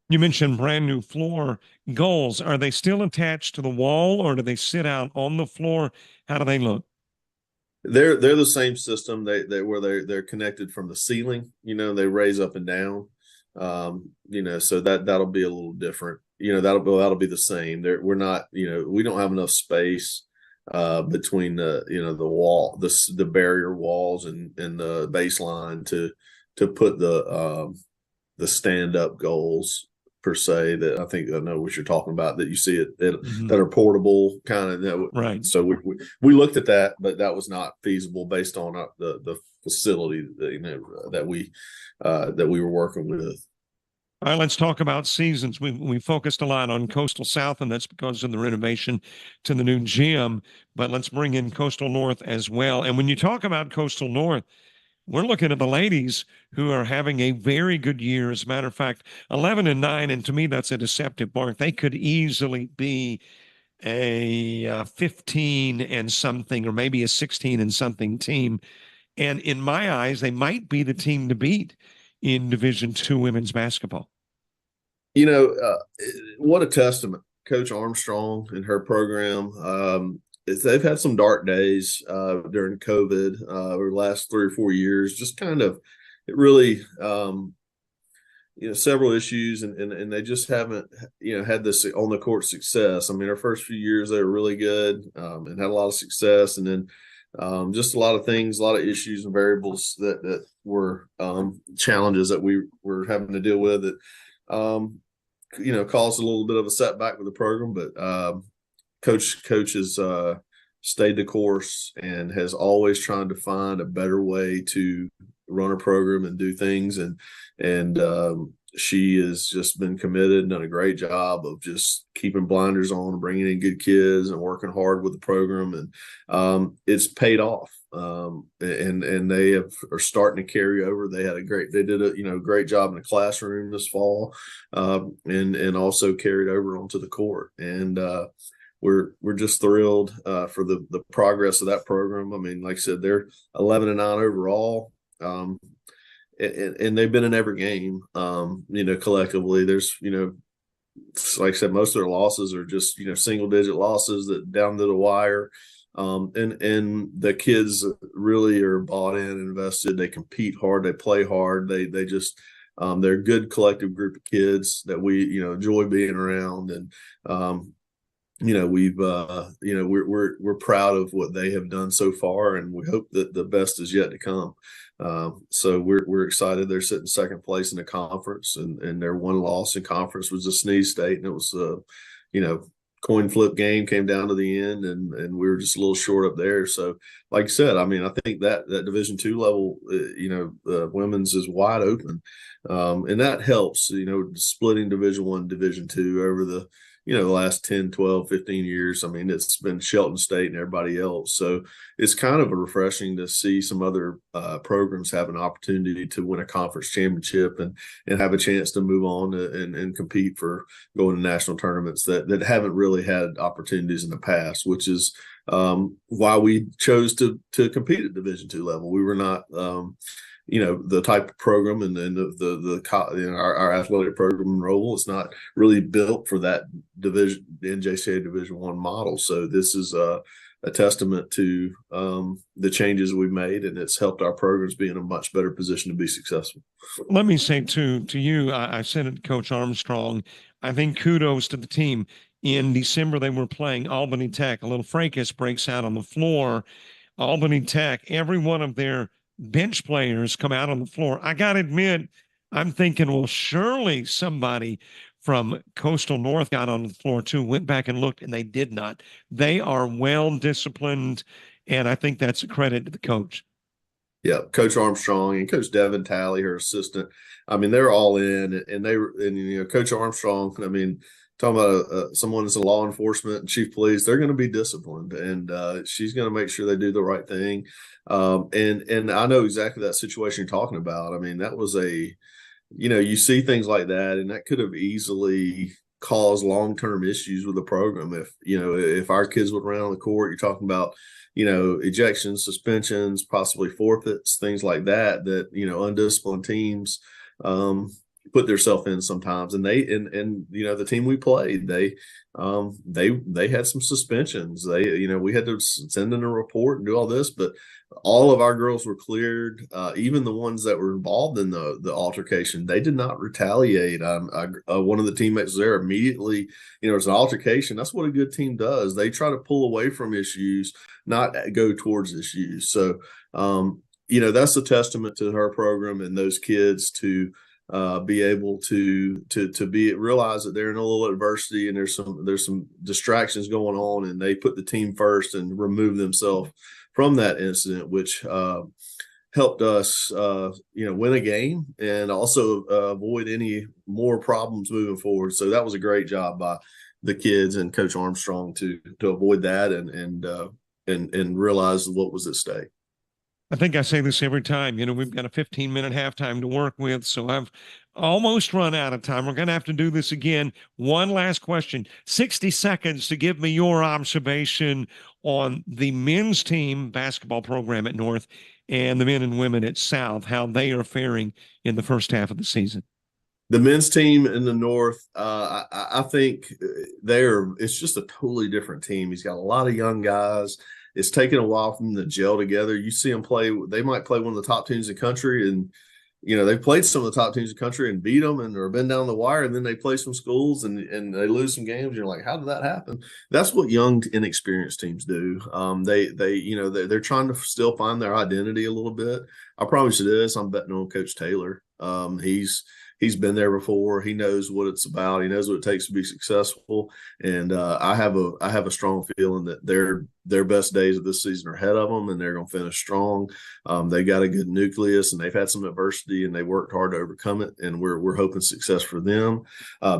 You mentioned brand new floor goals. Are they still attached to the wall, or do they sit out on the floor? How do they look? They're the same system. They where they're connected from the ceiling. They raise up and down. So that'll be a little different. That'll be the same. We're not. We don't have enough space between the wall, the barrier walls and the baseline to put the stand up goals per se, that I think I know what you're talking about, that you see it that are portable kind of. Right. So we looked at that, but that was not feasible based on the facility that we were working with. All right, let's talk about seasons. We focused a lot on Coastal South, and that's because of the renovation to the new gym. But let's bring in Coastal North as well. And when you talk about Coastal North, we're looking at the ladies who are having a very good year. As a matter of fact, 11-9, and to me, that's a deceptive mark. They could easily be a 15 and something, or maybe a 16 and something team. And in my eyes, they might be the team to beat in Division II women's basketball. What a testament, Coach Armstrong and her program. They've had some dark days during COVID over the last 3 or 4 years. Just kind of, it really, several issues, and they just haven't, had this on the court success. I mean, our first few years they were really good and had a lot of success, and then just a lot of things, a lot of issues and variables that were challenges that we were having to deal with that, caused a little bit of a setback with the program. But Coach has stayed the course and has always tried to find a better way to run a program and do things. And she has just been committed and done a great job of just keeping blinders on and bringing in good kids and working hard with the program. And it's paid off. And they are starting to carry over. They did a great job in the classroom this fall, and also carried over onto the court. And we're just thrilled for the progress of that program. I mean, like I said, they're 11-9 overall. And they've been in every game, collectively. There's, like I said, most of their losses are just, single digit losses that down to the wire. And the kids really are bought in and invested. They compete hard. They play hard. They just, they're a good collective group of kids that we, enjoy being around. And, we're proud of what they have done so far, and we hope that the best is yet to come. So we're excited. They're sitting second place in the conference, and their one loss in conference was a Sneeze State, and it was coin flip game, came down to the end, and we were just a little short up there. So, like I said, I mean, I think that Division II level, women's is wide open, and that helps. Splitting Division I, Division II over the the last 10, 12, 15 years. I mean, it's been Shelton State and everybody else. So it's kind of refreshing to see some other programs have an opportunity to win a conference championship and have a chance to move on and compete for going to national tournaments that haven't really had opportunities in the past, which is why we chose to compete at Division II level. We were not the type of program and our athletic program in Roval is not really built for that division, the NJCA Division I model. So this is a testament to the changes we've made, and it's helped our programs be in a much better position to be successful. Let me say to you, I said it to Coach Armstrong, I think kudos to the team. In December, they were playing Albany Tech. A little fracas breaks out on the floor. Albany Tech, every one of their bench players come out on the floor. I got to admit, I'm thinking, well, surely somebody from Coastal North got on the floor too, went back and looked, and they did not. They are well disciplined, and I think that's a credit to the coach. Yeah, Coach Armstrong and Coach Devin Talley, her assistant. I mean, they're all in, and Coach Armstrong, I mean, talking about someone that's in law enforcement and chief police, they're going to be disciplined, and she's going to make sure they do the right thing. And I know exactly that situation you're talking about. I mean, that was you see things like that, and that could have easily caused long-term issues with the program. If our kids would run on the court, you're talking about, ejections, suspensions, possibly forfeits, things like that, undisciplined teams, put themselves in sometimes. And the team we played, they had some suspensions. We had to send in a report and do all this, but all of our girls were cleared. Even the ones that were involved in the altercation, they did not retaliate. One of the teammates there immediately, it's an altercation. That's what a good team does. They try to pull away from issues, not go towards issues. So, that's a testament to her program and those kids to be able to realize that they're in a little adversity and there's some distractions going on, and they put the team first and remove themselves from that incident, which helped us, win a game and also avoid any more problems moving forward. So that was a great job by the kids and Coach Armstrong to avoid that and realize what was at stake. I think I say this every time. We've got a 15-minute halftime to work with, so I've almost run out of time. We're going to have to do this again. One last question, 60 seconds to give me your observation on the men's team basketball program at North and the men and women at South, how they are faring in the first half of the season. The men's team in the North, I think it's just a totally different team. He's got a lot of young guys. It's taken a while for them to gel together. You see them play, they might play one of the top teams in the country, and they've played some of the top teams in the country and beat them or been down the wire, and then they play some schools and they lose some games. You're like, how did that happen? That's what young, inexperienced teams do. They're trying to still find their identity a little bit. I promise you this, I'm betting on Coach Taylor. He's been there before. He knows what it's about. He knows what it takes to be successful. And I have a strong feeling that their best days of this season are ahead of them, and they're going to finish strong. They got a good nucleus, and they've had some adversity, and they worked hard to overcome it. And we're hoping success for them.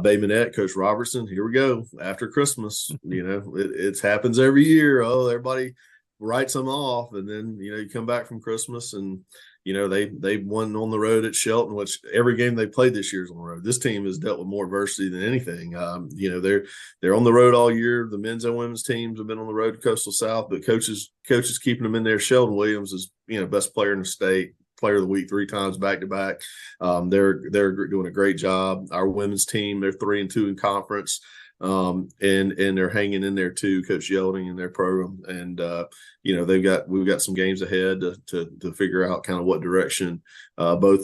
Bay Minette, Coach Robertson, here we go. After Christmas, it happens every year. Oh, everybody writes them off, and then you come back from Christmas and they won on the road at Shelton, which every game they played this year is on the road. This team has dealt with more adversity than anything. They're on the road all year. The men's and women's teams have been on the road to Coastal South, but coaches keeping them in there. Sheldon Williams is best player in the state, player of the week 3 times back to back. They're doing a great job. Our women's team, they're 3-2 in conference. And they're hanging in there too, Coach Yelding and their program. And, we've got some games ahead to figure out kind of what direction, both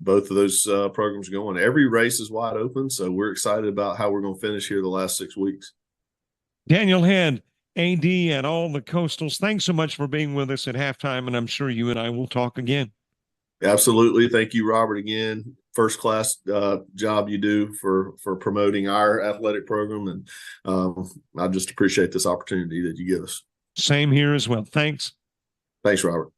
of those programs are going. Every race is wide open. So we're excited about how we're going to finish here the last 6 weeks. Daniel Head, AD and all the Coastals, thanks so much for being with us at halftime. And I'm sure you and I will talk again. Absolutely. Thank you, Robert, again. First class job you do for promoting our athletic program. And I just appreciate this opportunity that you give us. Same here as well. Thanks. Thanks, Robert.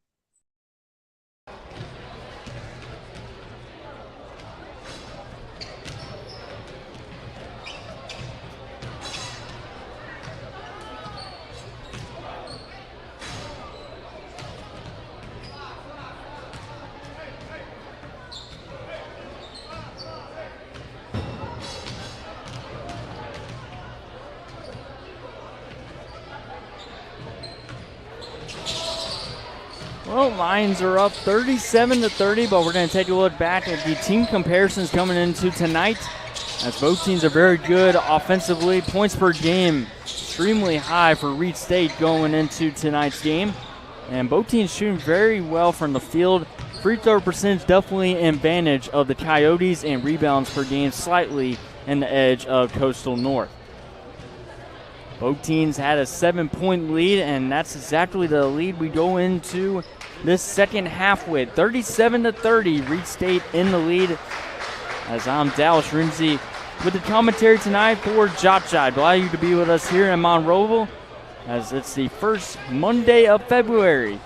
Well, Lions are up 37-30, but we're going to take a look back at the team comparisons coming into tonight, as both teams are very good offensively. Points per game extremely high for Reid State going into tonight's game, and both teams shooting very well from the field. Free throw percentage definitely an advantage of the Coyotes, and rebounds per game slightly in the edge of Coastal North. Both teams had a 7-point lead, and that's exactly the lead we go into this second half with. 37-30, Reid State in the lead. As I'm Dallas Rinzi with the commentary tonight for JockJive. Glad you to be with us here in Monroeville, as it's the first Monday of February.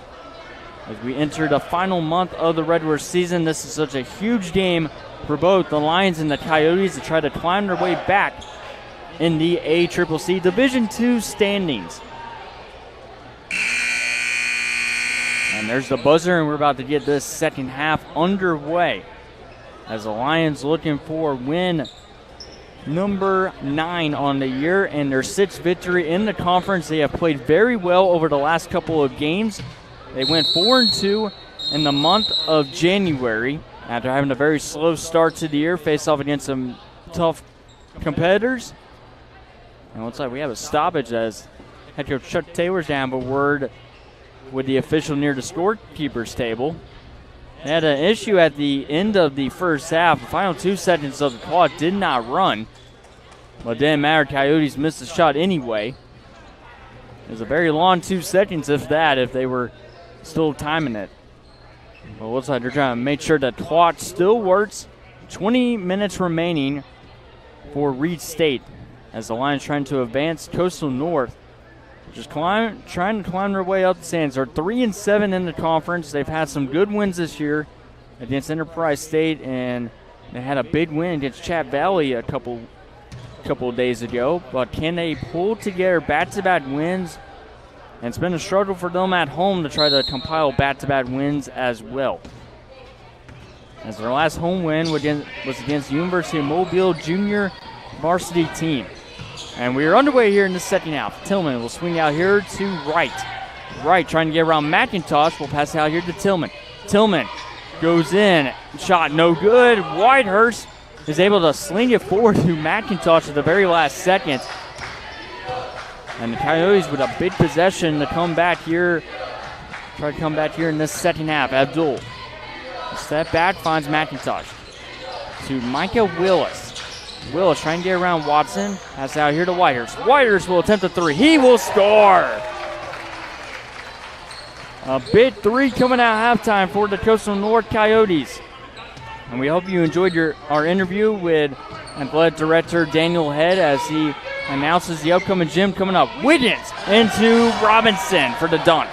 As we enter the final month of the Red Wars season, this is such a huge game for both the Lions and the Coyotes to try to climb their way back in the ACCC Division II standings. And there's the buzzer, and we're about to get this second half underway, as the Lions looking for win number 9 on the year and their 6th victory in the conference. They have played very well over the last couple of games. They went 4-2 in the month of January, After having a very slow start to the year, face off against some tough competitors. And it looks like we have a stoppage as head coach Chuck Taylor's down, but word with the official near the scorekeeper's table. They had an issue at the end of the first half. The final 2 seconds of the clock did not run, but it didn't matter. Coyotes missed the shot anyway. It was a very long 2 seconds, if that, if they were still timing it. But it looks like they're trying to make sure that the clock still works. 20 minutes remaining for Reid State as the Lions trying to advance. Coastal North just trying to climb their way up the standings. They're 3-7 in the conference. They've had some good wins this year against Enterprise State, and they had a big win against Chat Valley a couple of days ago. But can they pull together back-to-back wins? And it's been a struggle for them at home to try to compile back-to-back wins as well. As their last home win was against the University of Mobile junior varsity team. And we are underway here in the second half. Tillman will swing out here to Wright. Wright trying to get around McIntosh. Will pass it out here to Tillman. Tillman goes in. Shot no good. Whitehurst is able to sling it forward to McIntosh at the very last second. And the Coyotes with a big possession to come back here. Try to come back here in this second half. Abdul. Step back, finds McIntosh. To Micah Willis. Willis trying to get around Watson. Pass out here to Whitehurst. Whitehurst will attempt a 3. He will score! A big 3 coming out halftime for the Coastal North Coyotes. And we hope you enjoyed our interview with Athletic Director Daniel Head as he announces the upcoming gym coming up. Wiggins into Robinson for the dunk.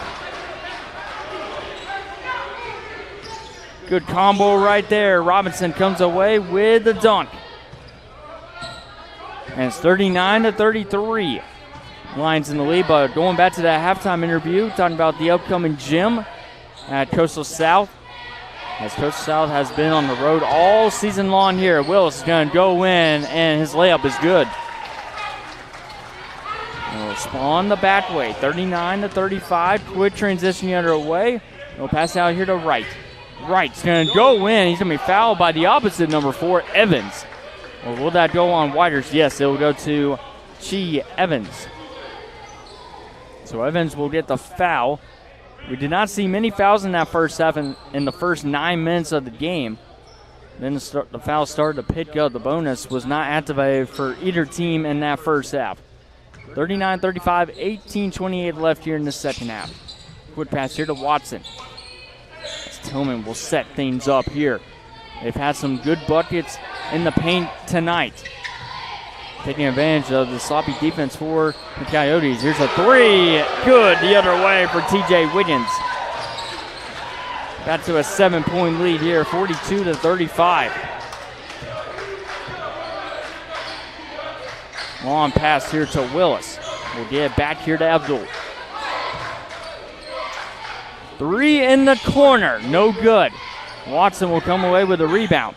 Good combo right there. Robinson comes away with the dunk. And it's 39-33. Lions in the lead, but going back to that halftime interview, talking about the upcoming gym at Coastal South. As Coastal South has been on the road all season long here. Willis is going to go in, and his layup is good. On the back way, 39-35. Quick transition the other way. He'll pass out here to Wright. Wright's going to go in. He's going to be fouled by the opposite number 4, Evans. Or will that go on Whitehurst? Yes, it will go to Chi Evans. So Evans will get the foul. We did not see many fouls in that first half in the first 9 minutes of the game. Then the foul started to pick up. The bonus was not activated for either team in that first half. 39-35, 18-28 left here in the second half. Quick pass here to Watson. As Tillman will set things up here. They've had some good buckets in the paint tonight. Taking advantage of the sloppy defense for the Coyotes. Here's a 3. Good the other way for TJ Wiggins. Got to a 7-point lead here, 42-35. Long pass here to Willis. We'll get it back here to Abdul. 3 in the corner, no good. Watson will come away with a rebound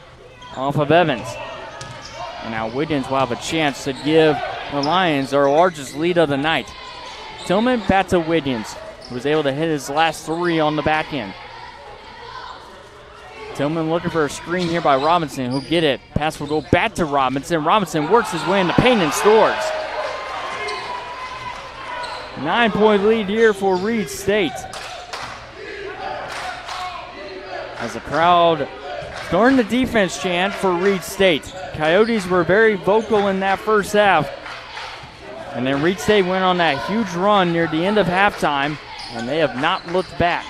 off of Evans. And now Wiggins will have a chance to give the Lions their largest lead of the night. Tillman back to Wiggins, who was able to hit his last 3 on the back end. Tillman looking for a screen here by Robinson. Who'll get it. Pass will go back to Robinson. Robinson works his way in the paint and scores. 9-point lead here for Reid State. As the crowd starting the defense chant for Reid State. Coyotes were very vocal in that first half. And then Reid State went on that huge run near the end of halftime, and they have not looked back.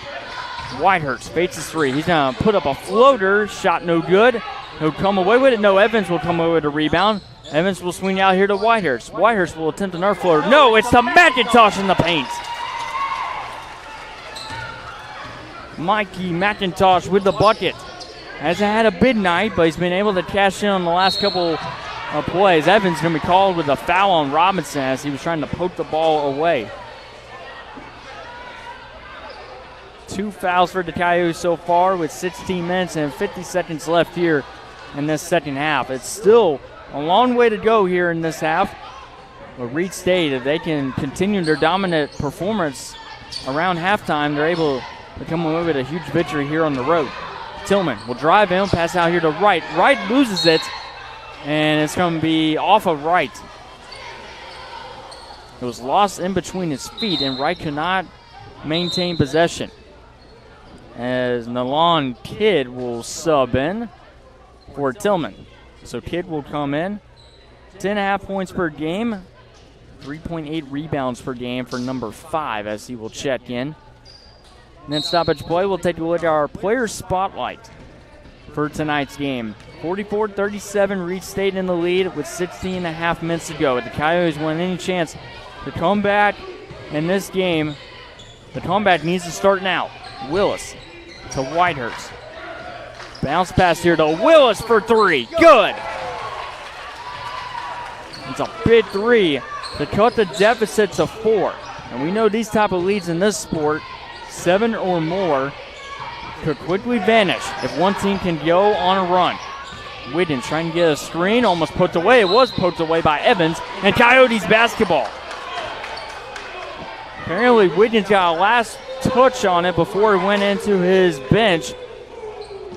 Whitehurst fates his 3. He's going to put up a floater. Shot no good. He'll come away with it. No, Evans will come away with a rebound. Evans will swing out here to Whitehurst. Whitehurst will attempt another floater. No, it's to McIntosh in the paint. Mikey McIntosh with the bucket. Hasn't had a big night, but he's been able to cash in on the last couple of plays. Evans going to be called with a foul on Robinson as he was trying to poke the ball away. 2 fouls for the Coyotes so far with 16 minutes and 50 seconds left here in this second half. It's still a long way to go here in this half. But Reid State, if they can continue their dominant performance around halftime, they're able to come away with a huge victory here on the road. Tillman will drive in, pass out here to Wright. Wright loses it, and it's going to be off of Wright. It was lost in between his feet, and Wright could not maintain possession. As Nalon Kidd will sub in for Tillman. So Kidd will come in. 10.5 points per game. 3.8 rebounds per game for number 5 as he will check in. And then stoppage play, we'll take a look at our player spotlight for tonight's game. 44-37, Reid State in the lead with 16.5 minutes to go. The Coyotes want any chance to come back in this game. The comeback needs to start now. Willis to Whitehurst. Bounce pass here to Willis for 3. Good. It's a big 3 to cut the deficit to 4. And we know these type of leads in this sport, 7 or more, could quickly vanish if one team can go on a run. Whitten trying to get a screen, almost poked away. It was poked away by Evans, and Coyotes basketball. Apparently Whitten's got a last touch on it before he went into his bench.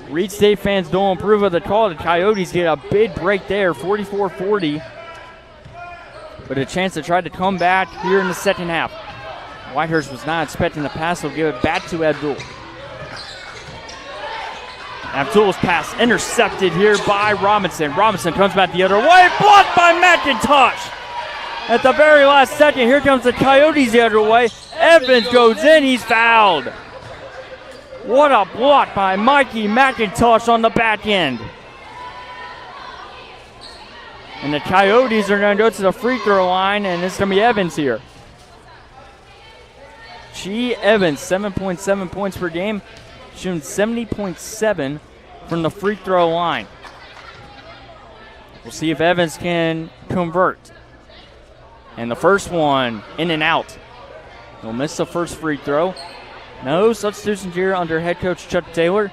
Reid State fans don't approve of the call. The Coyotes get a big break there, 44-40. But a chance to try to come back here in the second half. Whitehurst was not expecting the pass, so give it back to Abdul. Abdul's pass intercepted here by Robinson. Robinson comes back the other way, blocked by McIntosh. At the very last second, here comes the Coyotes the other way. Evans goes in, he's fouled. What a block by Mikey McIntosh on the back end. And the Coyotes are going to go to the free throw line, and it's going to be Evans here. Evans, 7.7 points per game, shooting 70.7 from the free throw line. We'll see if Evans can convert. And the first one, in and out. He'll miss the first free throw. No substitutions here under head coach Chuck Taylor.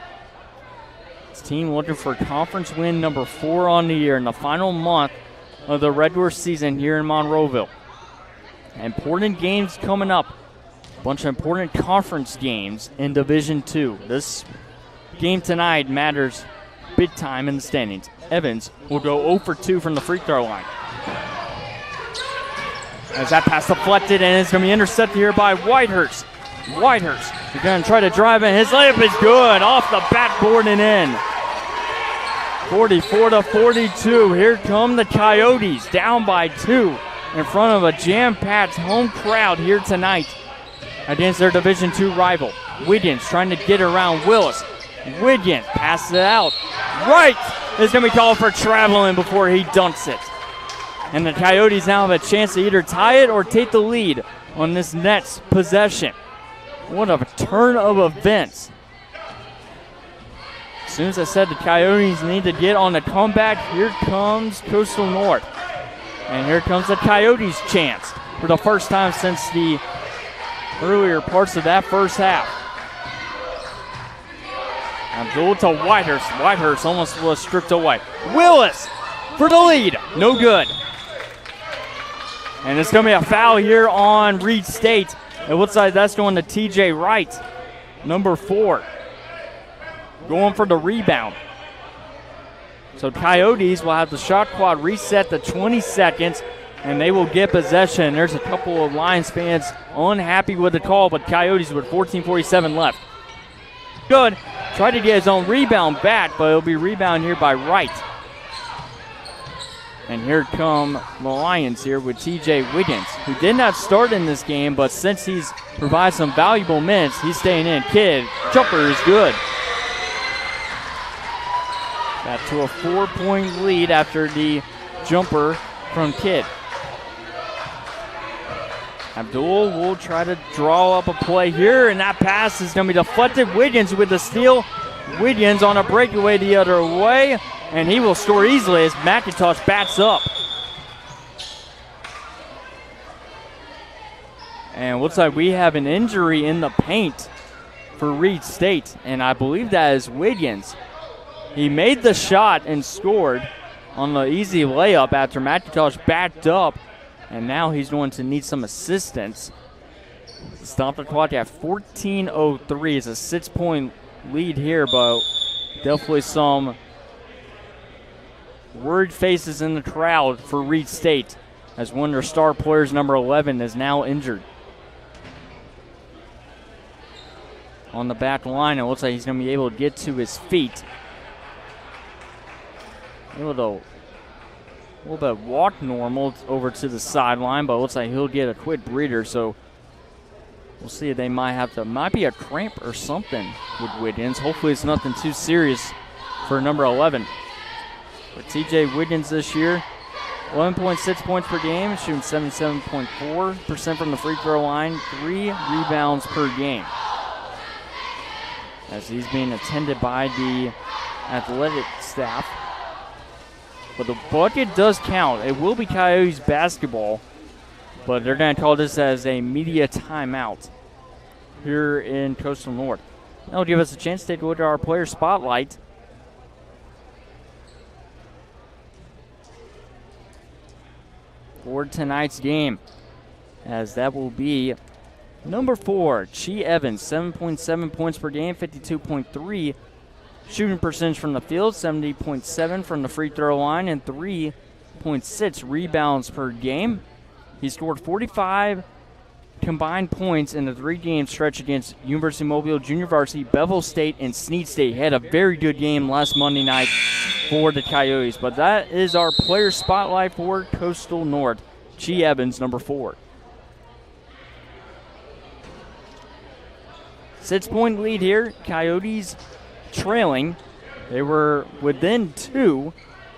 His team looking for conference win number 4 on the year in the final month of the regular season here in Monroeville. Important games coming up. A bunch of important conference games in Division II. This game tonight matters big time in the standings. Evans will go 0 for 2 from the free throw line. As that pass deflected, and it's going to be intercepted here by Whitehurst. Whitehurst is going to try to drive in. His layup is good, off the backboard and in. 44-42. Here come the Coyotes, down by 2 in front of a jam-packed home crowd here tonight against their Division II rival. Wiggins trying to get around Willis. Wiggins passes it out. Wright is going to be called for traveling before he dunks it. And the Coyotes now have a chance to either tie it or take the lead on this next possession. What a turn of events. As soon as I said the Coyotes need to get on the comeback, here comes Coastal North. And here comes the Coyotes' chance for the first time since the earlier parts of that first half. Abdul to Whitehurst. Whitehurst almost was stripped away. Willis for the lead. No good. And it's going to be a foul here on Reid State. It looks like that's going to TJ Wright, number 4. Going for the rebound. So Coyotes will have the shot clock reset to 20 seconds, and they will get possession. There's a couple of Lions fans unhappy with the call, but Coyotes with 14:47 left. Good. Tried to get his own rebound back, but it'll be rebounded here by Wright. And here come the Lions here with TJ Wiggins, who did not start in this game, but since he's provided some valuable minutes, he's staying in. Kidd, jumper is good. Got to a 4-point lead after the jumper from Kidd. Abdul will try to draw up a play here, and that pass is going to be deflected. Wiggins with the steal. Wiggins on a breakaway the other way, and he will score easily as McIntosh backs up. And looks like we have an injury in the paint for Reid State, and I believe that is Wiggins. He made the shot and scored on the easy layup after McIntosh backed up, and now he's going to need some assistance. Stop the clock at 14:03. It's a 6-point lead here, but Definitely some worried faces in the crowd for Reid State, as one of their star players, number 11, is now injured. On the back line, it looks like he's going to be able to get to his feet. Able to a little bit walk normal over to the sideline, but it looks like he'll get a quick breather, so we'll see if they might be a cramp or something with Wiggins. Hopefully it's nothing too serious for number 11. But TJ Wiggins this year, 11.6 points per game, shooting 77.4% from the free throw line, 3 rebounds per game. As he's being attended by the athletic staff. But the bucket does count. It will be Coyotes basketball, but they're going to call this as a media timeout here in Coastal North. That'll give us a chance to take a look at our player spotlight. For tonight's game, as that will be number 4, Chi Evans, 7.7 points per game, 52.3 shooting percentage from the field, 70.7 from the free throw line, and 3.6 rebounds per game. He scored 45 combined points in the 3-game stretch against University of Mobile, Junior Varsity, Bevel State, and Snead State. He had a very good game last Monday night for the Coyotes. But that is our player spotlight for Coastal North. Chi Evans, number 4. 6-point lead here. Coyotes trailing. They were within 2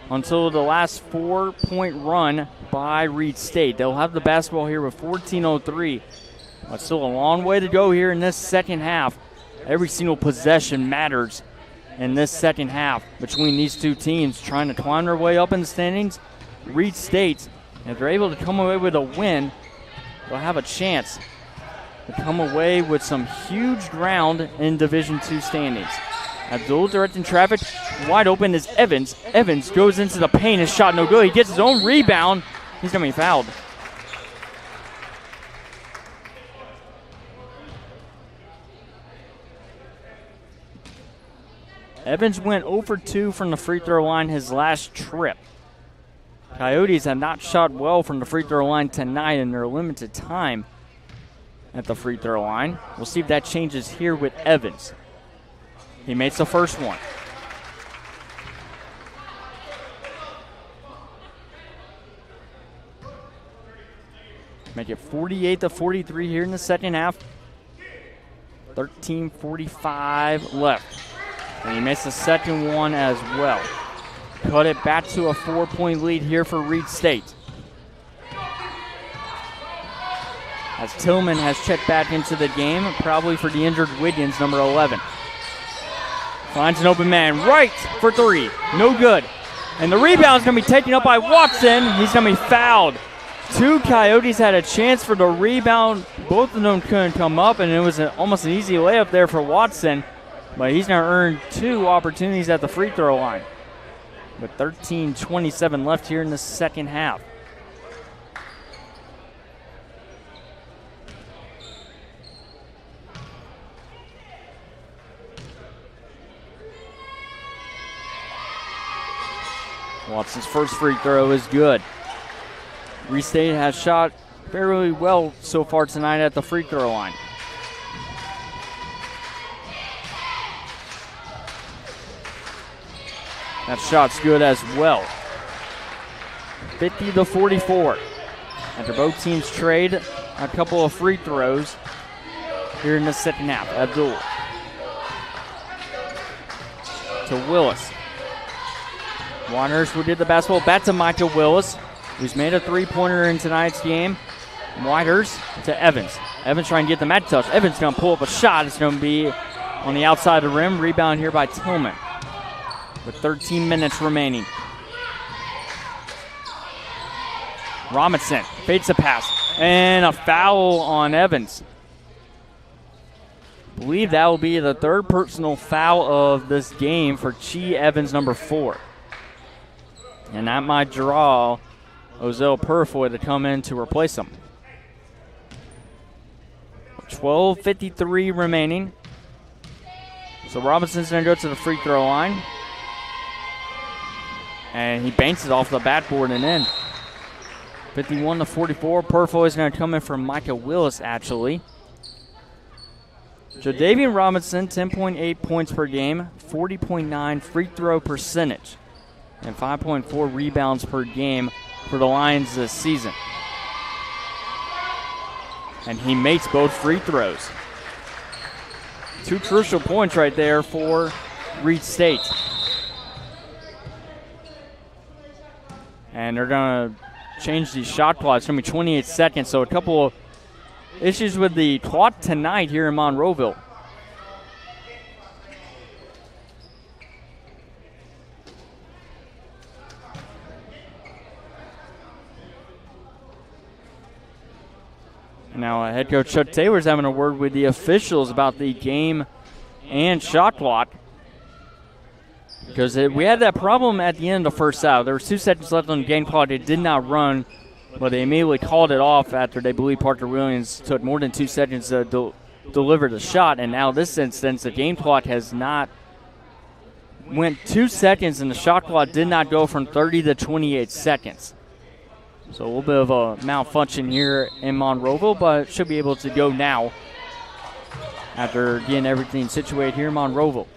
until the last 4-point run by Reid State. They'll have the basketball here with 14:03. But still a long way to go here in this second half. Every single possession matters in this second half between these two teams trying to climb their way up in the standings. Reid State, if they're able to come away with a win, they'll have a chance to come away with some huge ground in Division II standings. Abdul directing traffic. Wide open is Evans. Evans goes into the paint. His shot no good. He gets his own rebound. He's going to be fouled. Evans went 0 for 2 from the free throw line his last trip. Coyotes have not shot well from the free throw line tonight in their limited time at the free throw line. We'll see if that changes here with Evans. He makes the first one. Make it 48-43 here in the second half. 13:45 left. And he makes the second one as well. Cut it back to a 4-point lead here for Reid State. As Tillman has checked back into the game, probably for the injured Wiggins, number 11. Finds an open man right for 3. No good. And the rebound's going to be taken up by Watson. He's going to be fouled. 2 Coyotes had a chance for the rebound. Both of them couldn't come up, and it was almost an easy layup there for Watson. But he's going to earn 2 opportunities at the free throw line. With 13:27 left here in the second half. Watson's first free throw is good. Reid State has shot fairly well so far tonight at the free throw line. That shot's good as well. 50-44. After both teams trade a couple of free throws here in the second half. Abdul to Willis. Waters will get the basketball back to Michael Willis, who's made a three-pointer in tonight's game. Waters to Evans. Evans trying to get the mat touch. Evans going to pull up a shot. It's going to be on the outside of the rim. Rebound here by Tillman with 13 minutes remaining. Robinson fakes a pass and a foul on Evans. I believe that will be the third personal foul of this game for Chi Evans, number 4. And that might draw Ozell Purfoy to come in to replace him. 12:53 remaining. So Robinson's going to go to the free throw line. And he banks it off the backboard and in. 51-44. Purfoy is going to come in for Micah Willis, actually. Jadavian Robinson, 10.8 points per game, 40.9 free throw percentage, and 5.4 rebounds per game for the Lions this season. And he makes both free throws. 2 crucial points right there for Reid State. And they're going to change the shot clock. It's going to be 28 seconds, so a couple of issues with the clock tonight here in Monroeville. Now, head coach Chuck Taylor's having a word with the officials about the game and shot clock. Because we had that problem at the end of the first half. There was 2 seconds left on the game clock. It did not run, but they immediately called it off after they believe Parker Williams took more than 2 seconds to deliver the shot. And now this instance, the game clock has not went 2 seconds, and the shot clock did not go from 30 to 28 seconds. So a little bit of a malfunction here in Monroeville, but should be able to go now after getting everything situated here in Monroeville.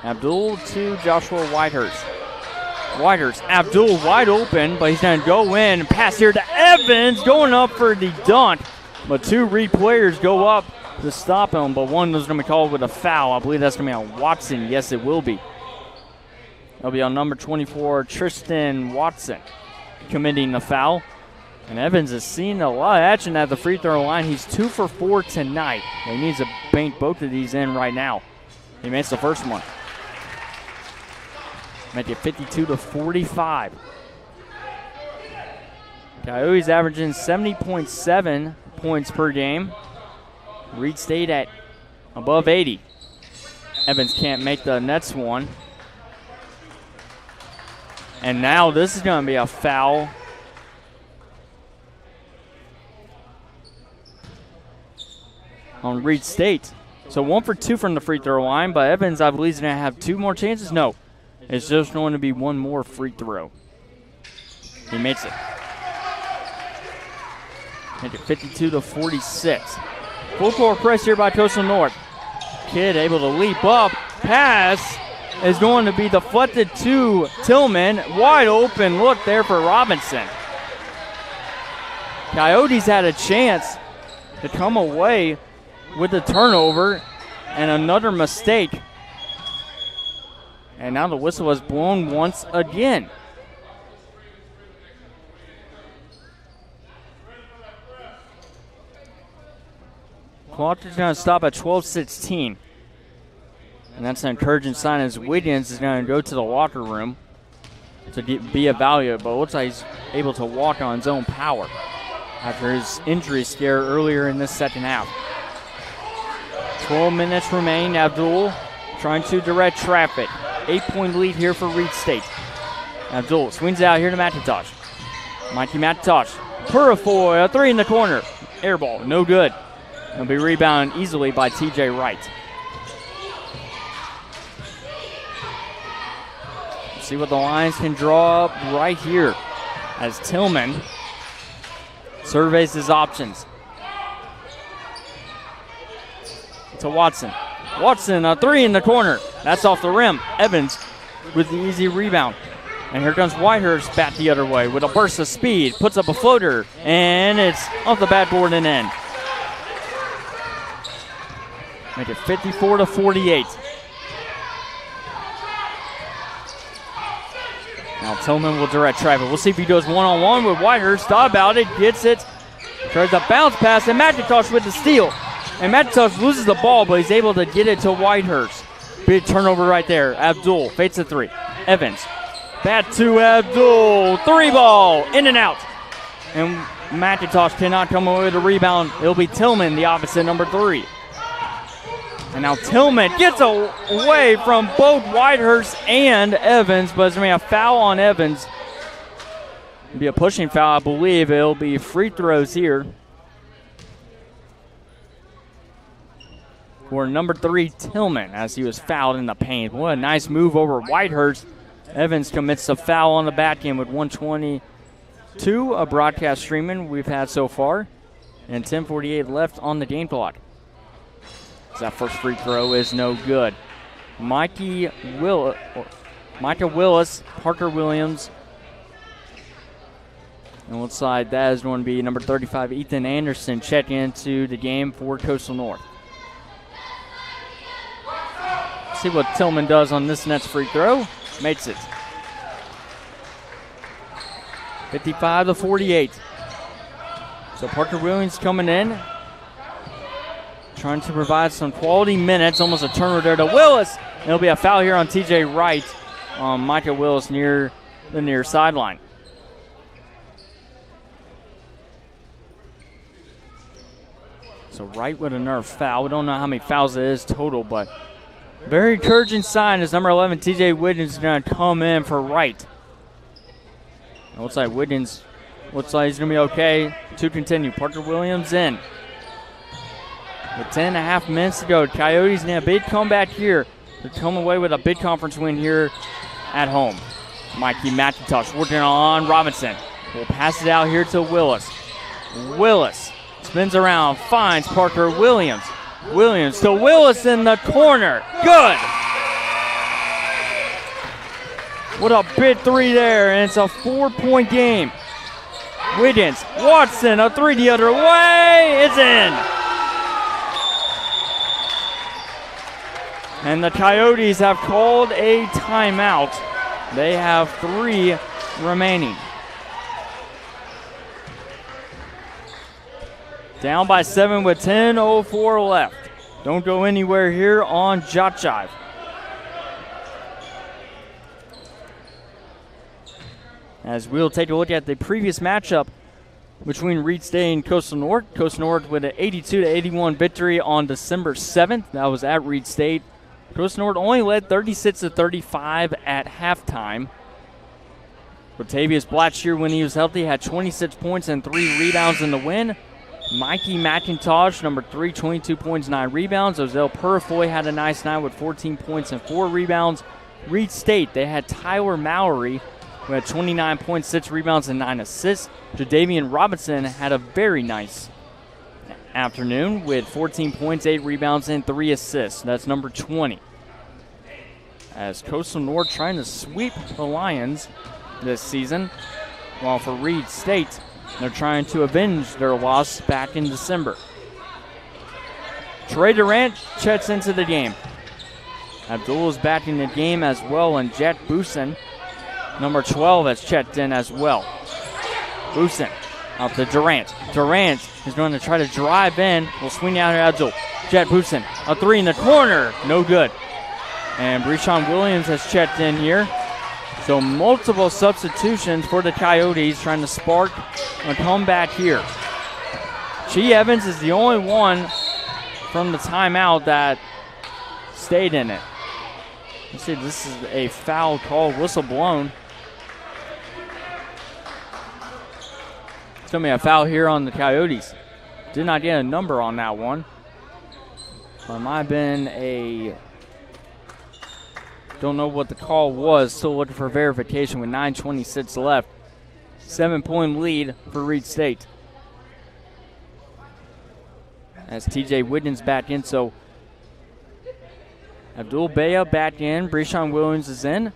Abdul to Joshua Whitehurst. Whitehurst, Abdul wide open, but he's going to go in. Pass here to Evans, going up for the dunk. But 2 Reid players go up to stop him, but one was going to be called with a foul. I believe that's going to be on Watson. Yes, it will be. It'll be on number 24, Tristan Watson, committing the foul. And Evans has seen a lot of action at the free throw line. He's 2 for 4 tonight. He needs to bank both of these in right now. He makes the first one. Make it 52-45. Coyotes averaging 70.7 points per game. Reid State at above 80. Evans can't make the next one. And now this is going to be a foul on Reid State. So 1 for 2 from the free throw line, but Evans, I believe, is going to have 2 more chances. No, it's just going to be 1 more free throw. He makes it. Make it 52-46. Full court press here by Coastal North. Kid able to leap up. Pass is going to be deflected to Tillman. Wide open look there for Robinson. Coyotes had a chance to come away with the turnover and another mistake. And now the whistle has blown once again. Clock is going to stop at 12:16. And that's an encouraging sign as Wiggins is going to go to the locker room to be evaluated. But it looks like he's able to walk on his own power after his injury scare earlier in this second half. 12 minutes remain. Abdul trying to direct traffic. 8-point lead here for Reid State. Abdul swings out here to McIntosh. Mikey McIntosh. Purifoy, a 3 in the corner. Air ball, no good. It'll be rebounded easily by TJ Wright. See what the Lions can draw up right here as Tillman surveys his options. To Watson. Watson, a 3 in the corner. That's off the rim. Evans with the easy rebound. And here comes Whitehurst back the other way with a burst of speed. Puts up a floater, and it's off the backboard and in. Make it 54-48. Now Tillman will direct traffic. We'll see if he goes one-on-one with Whitehurst. Thought about it, gets it. Tries a bounce pass, and McIntosh with the steal. And McIntosh loses the ball, but he's able to get it to Whitehurst. Big turnover right there. Abdul fakes a 3. Evans. Back to Abdul. 3 ball. In and out. And McIntosh cannot come away with a rebound. It'll be Tillman, the opposite, number 3. And now Tillman gets away from both Whitehurst and Evans, but it's going to be a foul on Evans. It'll be a pushing foul, I believe. It'll be free throws here. for number 3, Tillman, as he was fouled in the paint. What a nice move over Whitehurst. Evans commits a foul on the back end with 1:22 of broadcast streaming we've had so far, and 10:48 left on the game clock. That first free throw is no good. Micah Willis, Parker Williams. And looks like that is going to be number 35, Ethan Anderson, checking into the game for Coastal North. See what Tillman does on this next free throw. Makes it. 55-48. So Parker Williams coming in, trying to provide some quality minutes. Almost a turnover there to Willis. And it'll be a foul here on TJ Wright on Micah Willis near the near sideline. So Wright with another foul. We don't know how many fouls it is total, but very encouraging sign as number 11, TJ Wiggins, is going to come in for Wright. It looks like Wiggins looks like he's going to be okay to continue. Parker Williams in. With 10.5 minutes to go, Coyotes need a big comeback here to come away with a big conference win here at home. Mikey McIntosh working on Robinson. We'll pass it out here to Willis. Willis spins around, finds Parker Williams. Williams to Willis in the corner. Good! What a big three there, and it's a 4-point game. Wiggins, Watson, a three the other way. It's in. And the Coyotes have called a timeout. They have 3 remaining. Down by 7 with 10:04 left. Don't go anywhere here on JockJive. As we'll take a look at the previous matchup between Reid State and Coastal North. Coastal North with an 82-81 victory on December 7th. That was at Reid State. Coastal North only led 36-35 at halftime. Latavius Blatcher, when he was healthy, had 26 points and 3 rebounds in the win. Mikey McIntosh, number 3, 22 points, 9 rebounds. Ozell Purifoy had a nice night with 14 points and 4 rebounds. Reid State, they had Tyler Mowry, who had 29 points, 6 rebounds, and 9 assists. Jadavian Robinson had a very nice afternoon with 14 points, 8 rebounds, and 3 assists. That's number 20. As Coastal North trying to sweep the Lions this season, while for Reid State, they're trying to avenge their loss back in December. Trey Durant checks into the game. Abdul is back in the game as well, and Jack Boosin, number 12, has checked in as well. Boosin out to Durant. Durant is going to try to drive in. Will swing out to Abdul. Jack Boosin, a 3 in the corner. No good. And Breshawn Williams has checked in here. So multiple substitutions for the Coyotes trying to spark a comeback here. Chi Evans is the only one from the timeout that stayed in it. Let's see, this is a foul call, whistle blown. It's going to be a foul here on the Coyotes. Did not get a number on that one. It might have been a... Don't know what the call was. Still looking for verification with 9:26 left. 7-point lead for Reid State. As TJ Wiggins back in, so Abdul Baya back in. Breshawn Williams is in.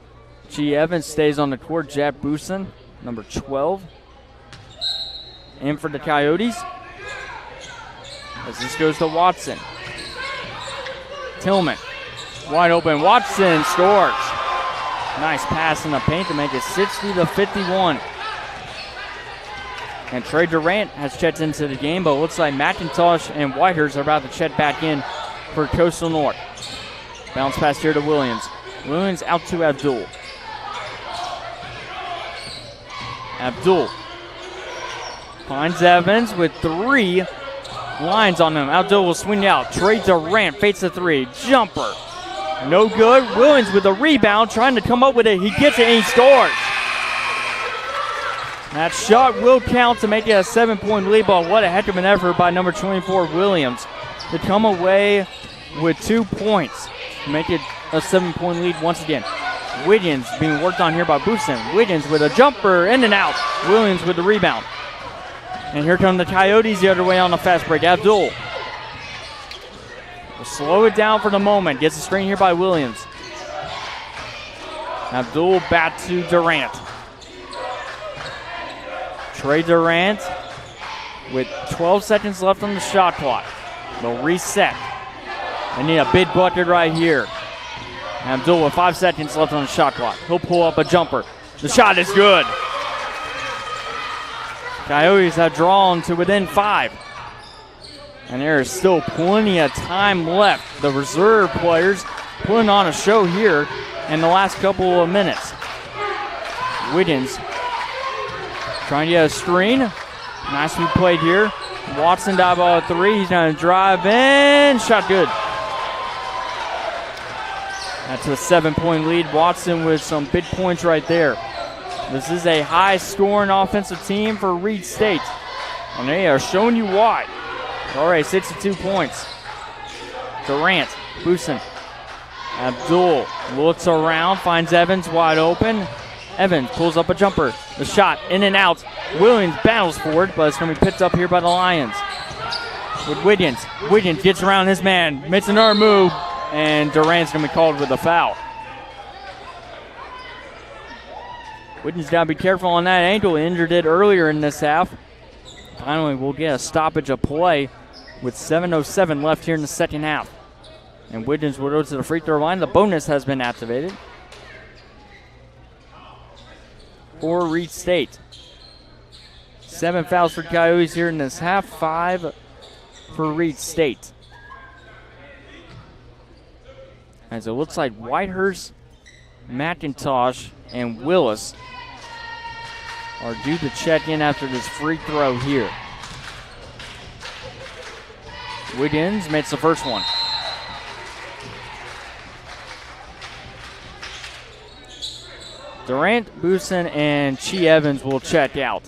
Chi Evans stays on the court. Jack Boosin, number 12. In for the Coyotes. As this goes to Watson. Tillman. Wide open. Watson scores. Nice pass in the paint to make it 60-51. And Trey Durant has checked into the game, but it looks like McIntosh and Whitehurst are about to check back in for Coastal North. Bounce pass here to Williams. Williams out to Abdul. Abdul finds Evans with 3 lines on him. Abdul will swing out. Trey Durant fakes the 3. Jumper. No good. Williams with a rebound, trying to come up with it. He gets it and he scores. That shot will count to make it a 7-point lead, but what a heck of an effort by number 24, Williams, to come away with 2 points to make it a 7-point lead once again. Wiggins being worked on here by Boosin. Wiggins with a jumper, in and out. Williams with the rebound. And here come the Coyotes the other way on the fast break. Abdul will slow it down for the moment. Gets a screen here by Williams. Abdul back to Durant. Trey Durant with 12 seconds left on the shot clock. They'll reset. They need a big bucket right here. Abdul with 5 seconds left on the shot clock. He'll pull up a jumper. The shot is good. Coyotes have drawn to within 5. And there is still plenty of time left. The reserve players putting on a show here in the last couple of minutes. Wiggins trying to get a screen. Nicely played here. Watson dive ball at 3. He's going to drive in. Shot good. That's a 7-point lead. Watson with some big points right there. This is a high-scoring offensive team for Reid State. And they are showing you why. All right, 62 points. Durant, Boosin. Abdul looks around, finds Evans wide open. Evans pulls up a jumper. The shot in and out. Williams battles for it, but it's going to be picked up here by the Lions. With Wiggins. Wiggins gets around his man, makes another move, and Durant's going to be called with a foul. Wiggins got to be careful on that ankle. He injured it earlier in this half. Finally, we'll get a stoppage of play with 7:07 left here in the second half. And Wiggins will go to the free throw line. The bonus has been activated for Reid State. 7 fouls for Coyotes here in this half, 5 for Reid State. As it looks like Whitehurst, McIntosh, and Willis are due to check in after this free throw here. Wiggins makes the first one. Durant, Boosin, and Chi Evans will check out.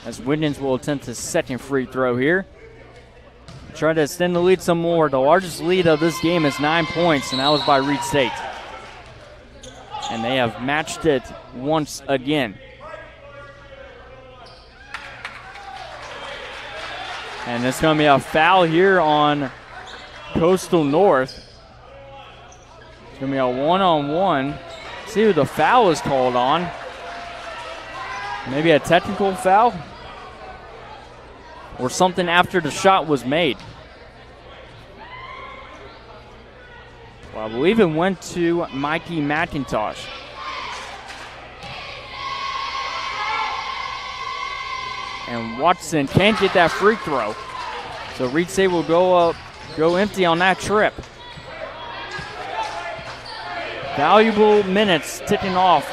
As Wiggins will attempt his second free throw here. Try to extend the lead some more. The largest lead of this game is 9 points, and that was by Reid State. And they have matched it once again. And it's going to be a foul here on Coastal North. It's going to be a one-on-one. See who the foul is called on. Maybe a technical foul? Or something after the shot was made. Well, I believe it went to Mikey McIntosh. And Watson can't get that free throw. So Reid State will go empty on that trip. Valuable minutes ticking off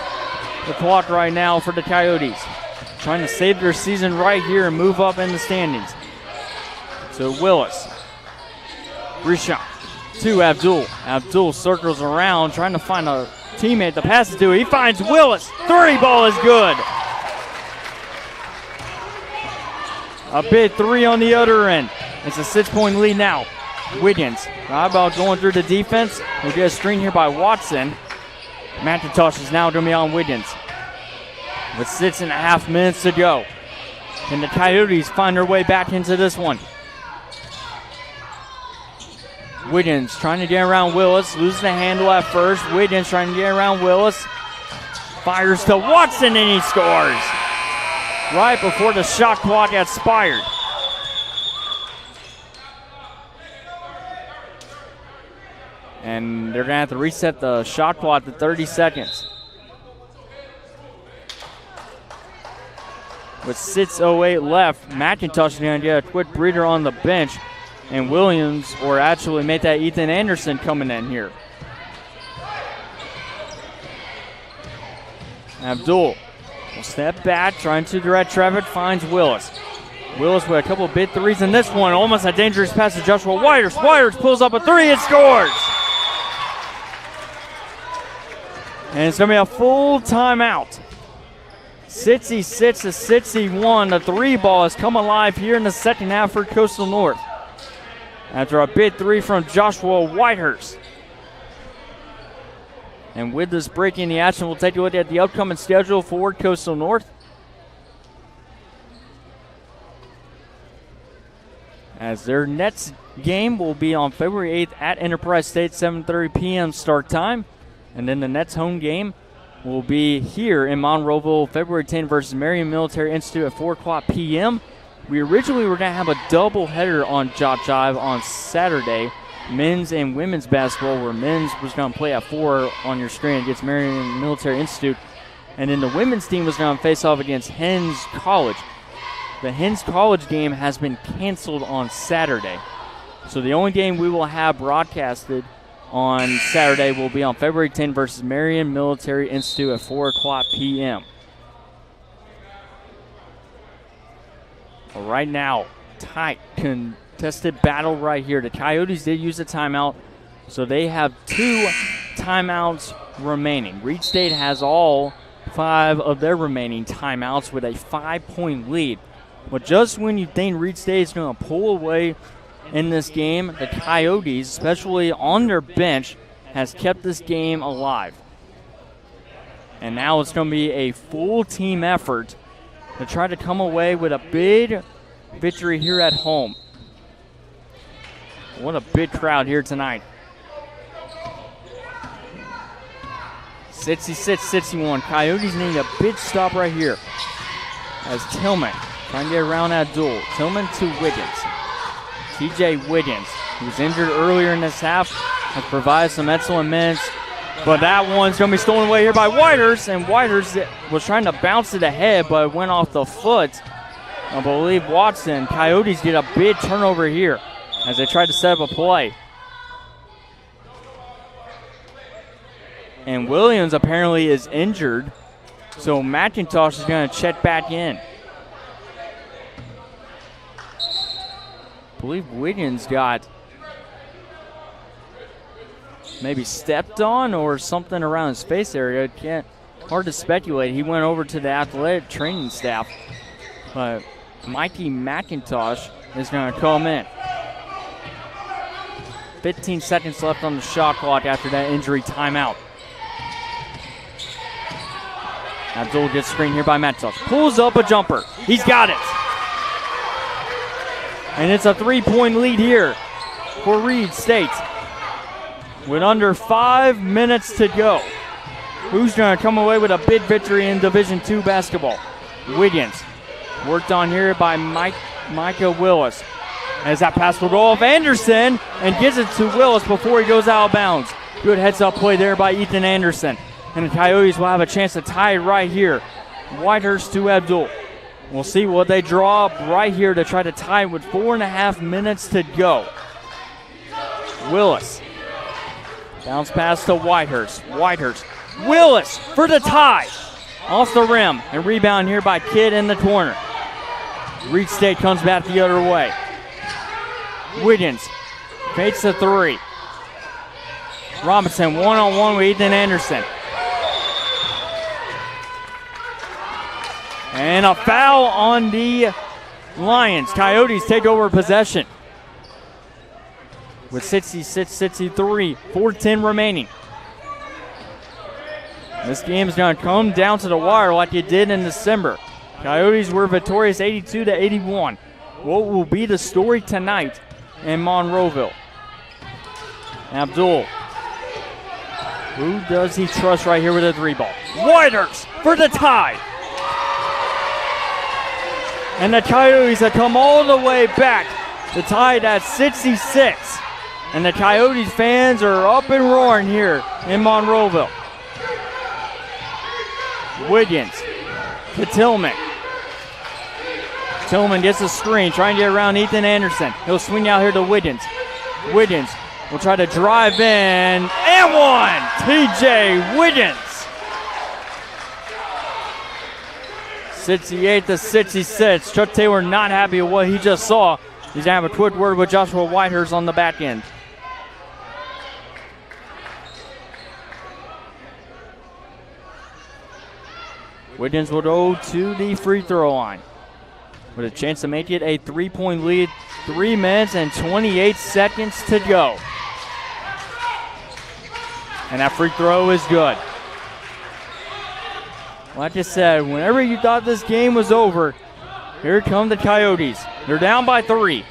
the clock right now for the Coyotes. Trying to save their season right here and move up in the standings. So Willis. Rishon to Abdul. Abdul circles around trying to find a teammate to pass it to. He finds Willis. 3 ball is good. A big 3 on the other end. It's a 6-point lead now. Wiggins. How about going through the defense? We'll get a screen here by Watson. McIntosh is now going to be on Wiggins. With 6.5 minutes to go. Can the Coyotes find their way back into this one? Wiggins trying to get around Willis. Loses the handle at first. Wiggins trying to get around Willis. Fires to Watson and he scores. Right before the shot clock expired. And they're going to have to reset the shot clock to 30 seconds. With 6:08 left, McIntosh is going to get a quick breather on the bench. And Williams, or actually make that Ethan Anderson coming in here. Abdul will step back, trying to direct traffic, finds Willis. Willis with a couple of big threes in this one. Almost a dangerous pass to Joshua Whitehurst. Whitehurst pulls up a 3 and scores. And it's going to be a full timeout. 66 to 61. The three ball has come alive here in the second half for Coastal North. After a big three from Joshua Whitehurst. And with this break in the action, we'll take a look at the upcoming schedule for Coastal North. As their next game will be on February 8th at Enterprise State, 7:30 p.m. start time. And then the next home game will be here in Monroeville, February 10th versus Marion Military Institute at 4 o'clock p.m. We originally were going to have a doubleheader on JockJive on Saturday, men's and women's basketball, where men's was going to play at 4 on your screen against Marion Military Institute. And then the women's team was going to face off against Hens College. The Hens College game has been canceled on Saturday. So the only game we will have broadcasted on Saturday will be on February 10th versus Marion Military Institute at 4 o'clock p.m. Right now, tight, contested battle right here. The Coyotes did use a timeout, so they have 2 timeouts remaining. Reid State has all 5 of their remaining timeouts with a 5-point lead. But just when you think Reid State is going to pull away in this game, the Coyotes, especially on their bench, has kept this game alive. And now it's going to be a full team effort to try to come away with a big victory here at home. What a big crowd here tonight. 66-61. Coyotes need a big stop right here. As Tillman trying to get around Abdul. Tillman to Wiggins. TJ Wiggins, who was injured earlier in this half, has provided some excellent minutes. But that one's going to be stolen away here by Whitehurst. And Whitehurst was trying to bounce it ahead, but it went off the foot. I believe Watson. Coyotes get a big turnover here as they try to set up a play. And Williams apparently is injured, so McIntosh is going to check back in. I believe Wiggins got maybe stepped on or something around his face area. Hard to speculate. He went over to the athletic training staff, but Mikey McIntosh is going to come in. 15 seconds left on the shot clock after that injury timeout. Abdul gets screened here by McIntosh. Pulls up a jumper. He's got it. And it's a 3-point lead here for Reid State. With under 5 minutes to go. Who's going to come away with a big victory in Division II basketball? Wiggins. Worked on here by Micah Willis. As that pass will go off Anderson and gives it to Willis before he goes out of bounds. Good heads-up play there by Ethan Anderson. And the Coyotes will have a chance to tie it right here. Whitehurst to Abdul. We'll see what they draw up right here to try to tie it with 4.5 minutes to go. Willis. Bounce pass to Whitehurst. Whitehurst. Willis for the tie. Off the rim. And rebound here by Kidd in the corner. Reid State comes back the other way. Wiggins fakes the 3. Robinson one-on-one with Ethan Anderson. And a foul on the Lions. Coyotes take over possession with 66-63, 4:10 remaining. This game is going to come down to the wire like it did in December. Coyotes were victorious 82-81. What will be the story tonight in Monroeville? Abdul. Who does he trust right here with a 3 ball? Whitehurst for the tie. And the Coyotes have come all the way back to tie it at 66. And the Coyotes fans are up and roaring here in Monroeville. Wiggins to Tillman. Tillman gets a screen, trying to get around Ethan Anderson. He'll swing out here to Wiggins. Wiggins will try to drive in, and one! TJ Wiggins. 68-66. Chuck Taylor not happy with what he just saw. He's going to have a quick word with Joshua Whitehurst on the back end. Wiggins will go to the free throw line with a chance to make it a 3-point lead. 3 minutes and 28 seconds to go. And that free throw is good. Like I said, whenever you thought this game was over, here come the Coyotes. They're down by 3.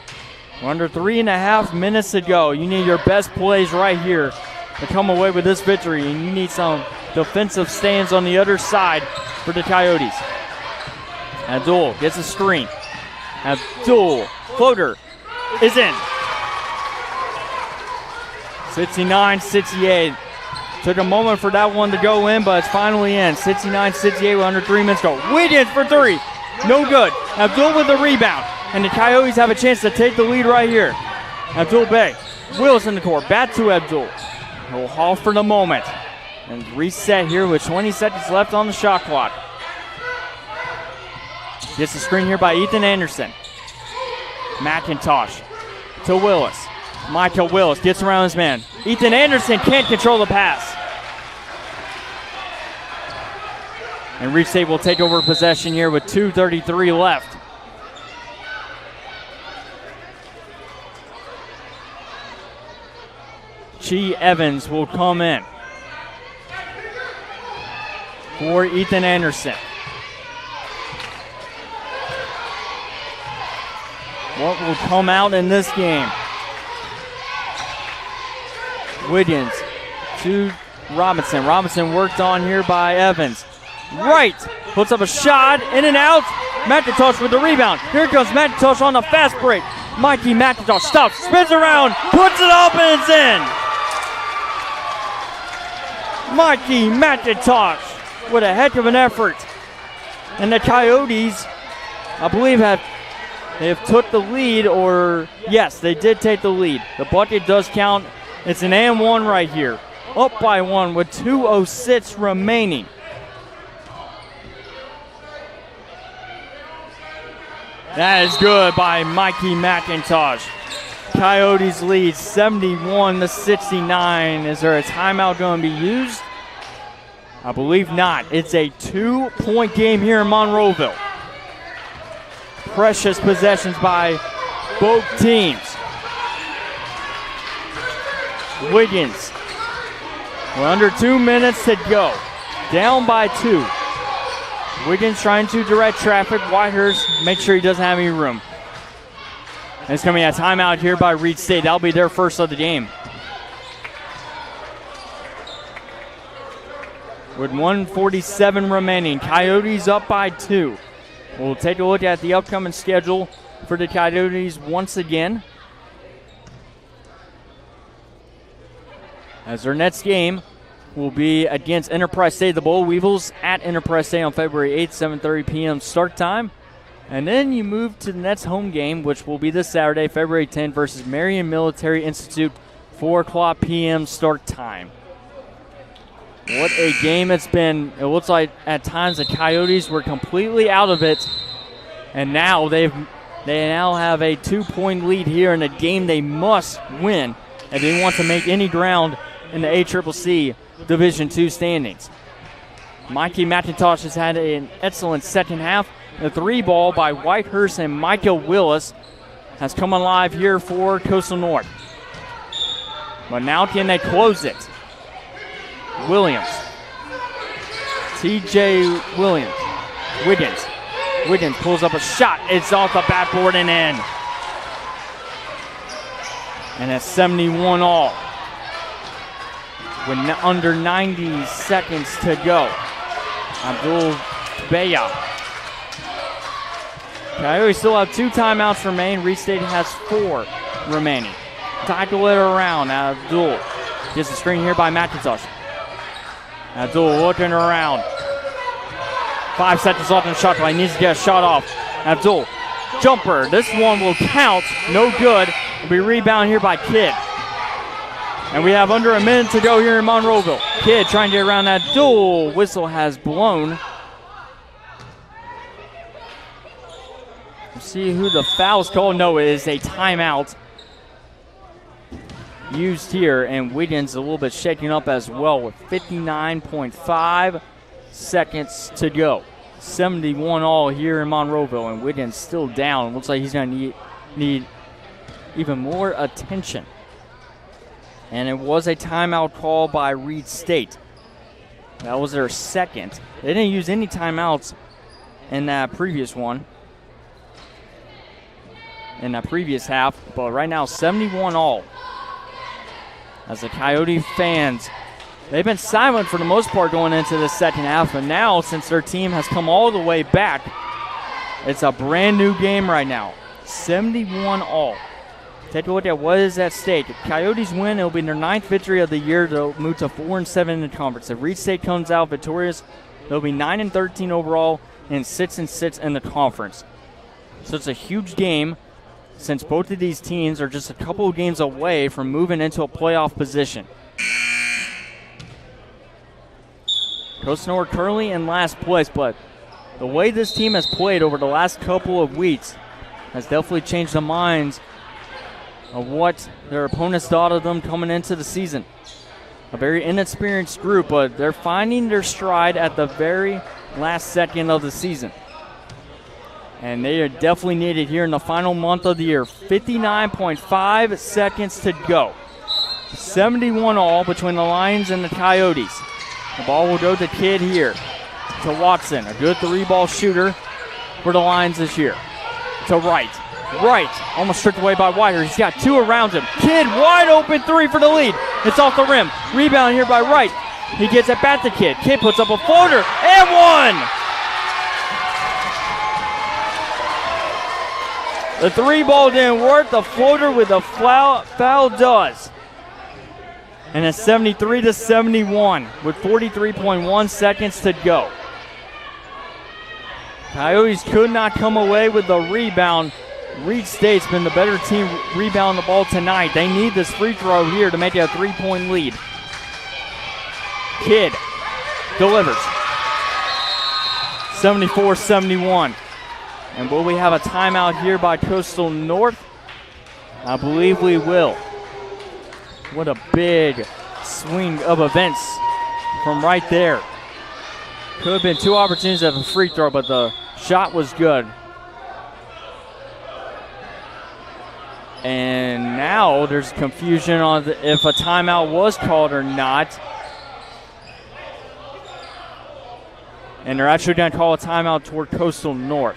We're under 3.5 minutes to go. You need your best plays right here to come away with this victory, and you need some defensive stands on the other side for the Coyotes. Abdul gets a screen. Abdul, floater, is in. 69-68. Took a moment for that one to go in, but it's finally in. 69-68 with under 3 minutes to go. Wiggins for 3. No good. Abdul with the rebound. And the Coyotes have a chance to take the lead right here. Abdul Bey. Willis in the court. Back to Abdul. He'll haul for the moment. And reset here with 20 seconds left on the shot clock. Gets the screen here by Ethan Anderson. McIntosh to Willis. Michael Willis gets around his man. Ethan Anderson can't control the pass. And Reid State will take over possession here with 2:33 left. Chi Evans will come in for Ethan Anderson. What will come out in this game? Wiggins to Robinson. Robinson worked on here by Evans. Right, puts up a shot, in and out. McIntosh with the rebound. Here comes McIntosh on the fast break. Mikey McIntosh stops, spins around, puts it up, and it's in. Mikey McIntosh with a heck of an effort. And the Coyotes, I believe, they have took the lead, or yes, they did take the lead. The bucket does count. It's an and one right here. Up by 1 with 2:06 remaining. That is good by Mikey McIntosh. Coyotes lead 71-69. Is there a timeout going to be used? I believe not. It's a 2-point game here in Monroeville. Precious possessions by both teams. Wiggins. We're under 2 minutes to go. Down by 2. Wiggins trying to direct traffic. Whitehurst make sure he doesn't have any room. And it's coming a timeout here by Reid State. That'll be their first of the game. With 1:47 remaining, Coyotes up by 2. We'll take a look at the upcoming schedule for the Coyotes once again. As their next game will be against Enterprise State, the Boll Weevils at Enterprise State on February 8th, 7:30 p.m. start time. And then you move to the next home game, which will be this Saturday, February 10th, versus Marion Military Institute, 4 o'clock p.m. start time. What a game it's been. It looks like at times the Coyotes were completely out of it, and now they now have a 2-point lead here in a game they must win if they want to make any ground in the ACCC Division II standings. Mikey McIntosh has had an excellent second half. The 3-ball by Whitehurst and Michael Willis has come alive here for Coastal North. But now can they close it? Williams. TJ Williams. Wiggins. Wiggins pulls up a shot. It's off the backboard and in. And it's 71 all. With under 90 seconds to go. Abdul Beya. Coyotes still have 2 timeouts remaining. Reid State has 4 remaining. Tackle it around. Abdul gets the screen here by McIntosh. Abdul looking around. 5 seconds left in the shot clock. He needs to get a shot off. Abdul, jumper. This one will count. No good. Will be rebounded here by Kidd. And we have under a minute to go here in Monroeville. Kidd trying to get around that Abdul. Whistle has blown. Let's see who the foul's called. No, it is a timeout used here, and Wiggins a little bit shaken up as well with 59.5 seconds to go. 71 all here in Monroeville, and Wiggins still down. Looks like he's going to need even more attention. And it was a timeout call by Reid State. That was their second. They didn't use any timeouts in that previous one, in that previous half, but right now 71 all. As the Coyote fans, they've been silent for the most part going into the second half, but now since their team has come all the way back, it's a brand new game right now. 71 all. Take a look at what is at stake. If Coyotes win, it'll be their 9th victory of the year. They'll move to 4-7 in the conference. If Reid State comes out victorious, they'll be 9-13 overall and 6-6 in the conference. So it's a huge game, since both of these teams are just a couple of games away from moving into a playoff position. Coastal North currently in last place, but the way this team has played over the last couple of weeks has definitely changed the minds of what their opponents thought of them coming into the season. A very inexperienced group, but they're finding their stride at the very last second of the season. And they are definitely needed here in the final month of the year. 59.5 seconds to go. 71 all between the Lions and the Coyotes. The ball will go to Kidd here. To Watson, a good three-ball shooter for the Lions this year. To Wright. Wright, almost stripped away by Whiter. He's got two around him. Kidd, wide open three for the lead. It's off the rim. Rebound here by Wright. He gets it back to Kidd. Kidd puts up a floater and one. The three ball didn't work. The floater with the foul does. And it's 73-71 with 43.1 seconds to go. Coyotes could not come away with the rebound. Reid State's been the better team rebounding the ball tonight. They need this free throw here to make it a 3-point lead. Kidd delivers. 74-71. And will we have a timeout here by Coastal North? I believe we will. What a big swing of events from right there. Could have been two opportunities of a free throw, but the shot was good. And now there's confusion on if a timeout was called or not. And they're actually going to call a timeout toward Coastal North.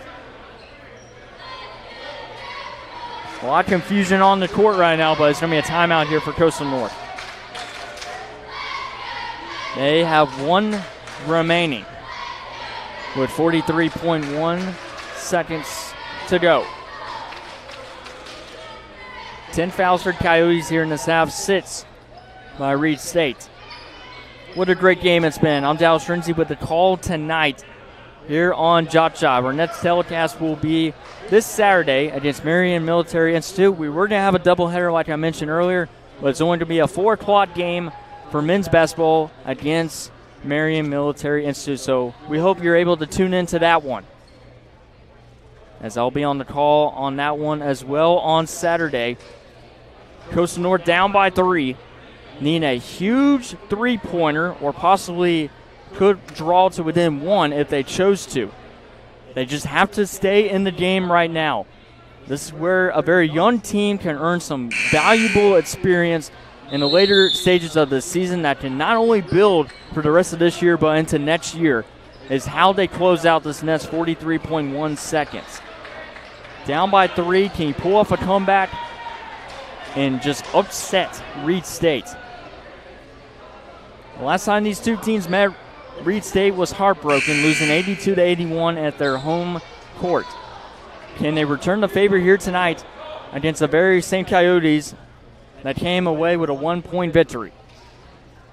A lot of confusion on the court right now, but it's going to be a timeout here for Coastal North. They have one remaining with 43.1 seconds to go. 10 fouls for Coyotes here in this half, 6 by Reid State. What a great game it's been. I'm Dallas Renzi with the call tonight here on JockJive. Our next telecast will be this Saturday against Marion Military Institute. We were going to have a doubleheader like I mentioned earlier, but it's going to be a 4 o'clock game for men's basketball against Marion Military Institute. So we hope you're able to tune into that one, as I'll be on the call on that one as well on Saturday. Coastal North down by 3. Need a huge three-pointer, or possibly could draw to within 1 if they chose to. They just have to stay in the game right now. This is where a very young team can earn some valuable experience in the later stages of the season that can not only build for the rest of this year but into next year, is how they close out this next 43.1 seconds. Down by 3, can you pull off a comeback and just upset Reid State? The last time these two teams met, Reid State was heartbroken, losing 82-81 at their home court. Can they return the favor here tonight against the very same Coyotes that came away with a 1-point victory?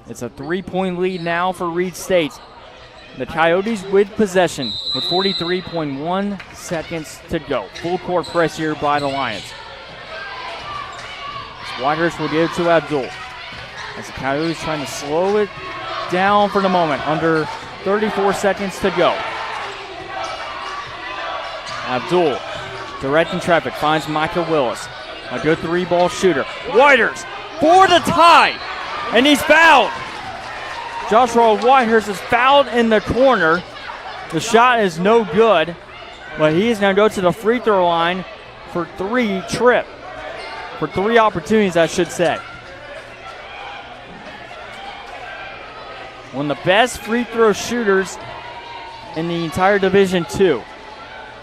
It's a 3-point lead now for Reid State. The Coyotes with possession with 43.1 seconds to go. Full court press here by the Lions. Whitehurst will give it to Abdul, as the Coyotes trying to slow it down for the moment. Under 34 seconds to go. Abdul, directing traffic, finds Michael Willis. A good three-ball shooter. Whitehurst for the tie, and he's fouled. Joshua Whitehurst is fouled in the corner. The shot is no good, but he is going to go to the free throw line for three opportunities, I should say. One of the best free throw shooters in the entire Division II.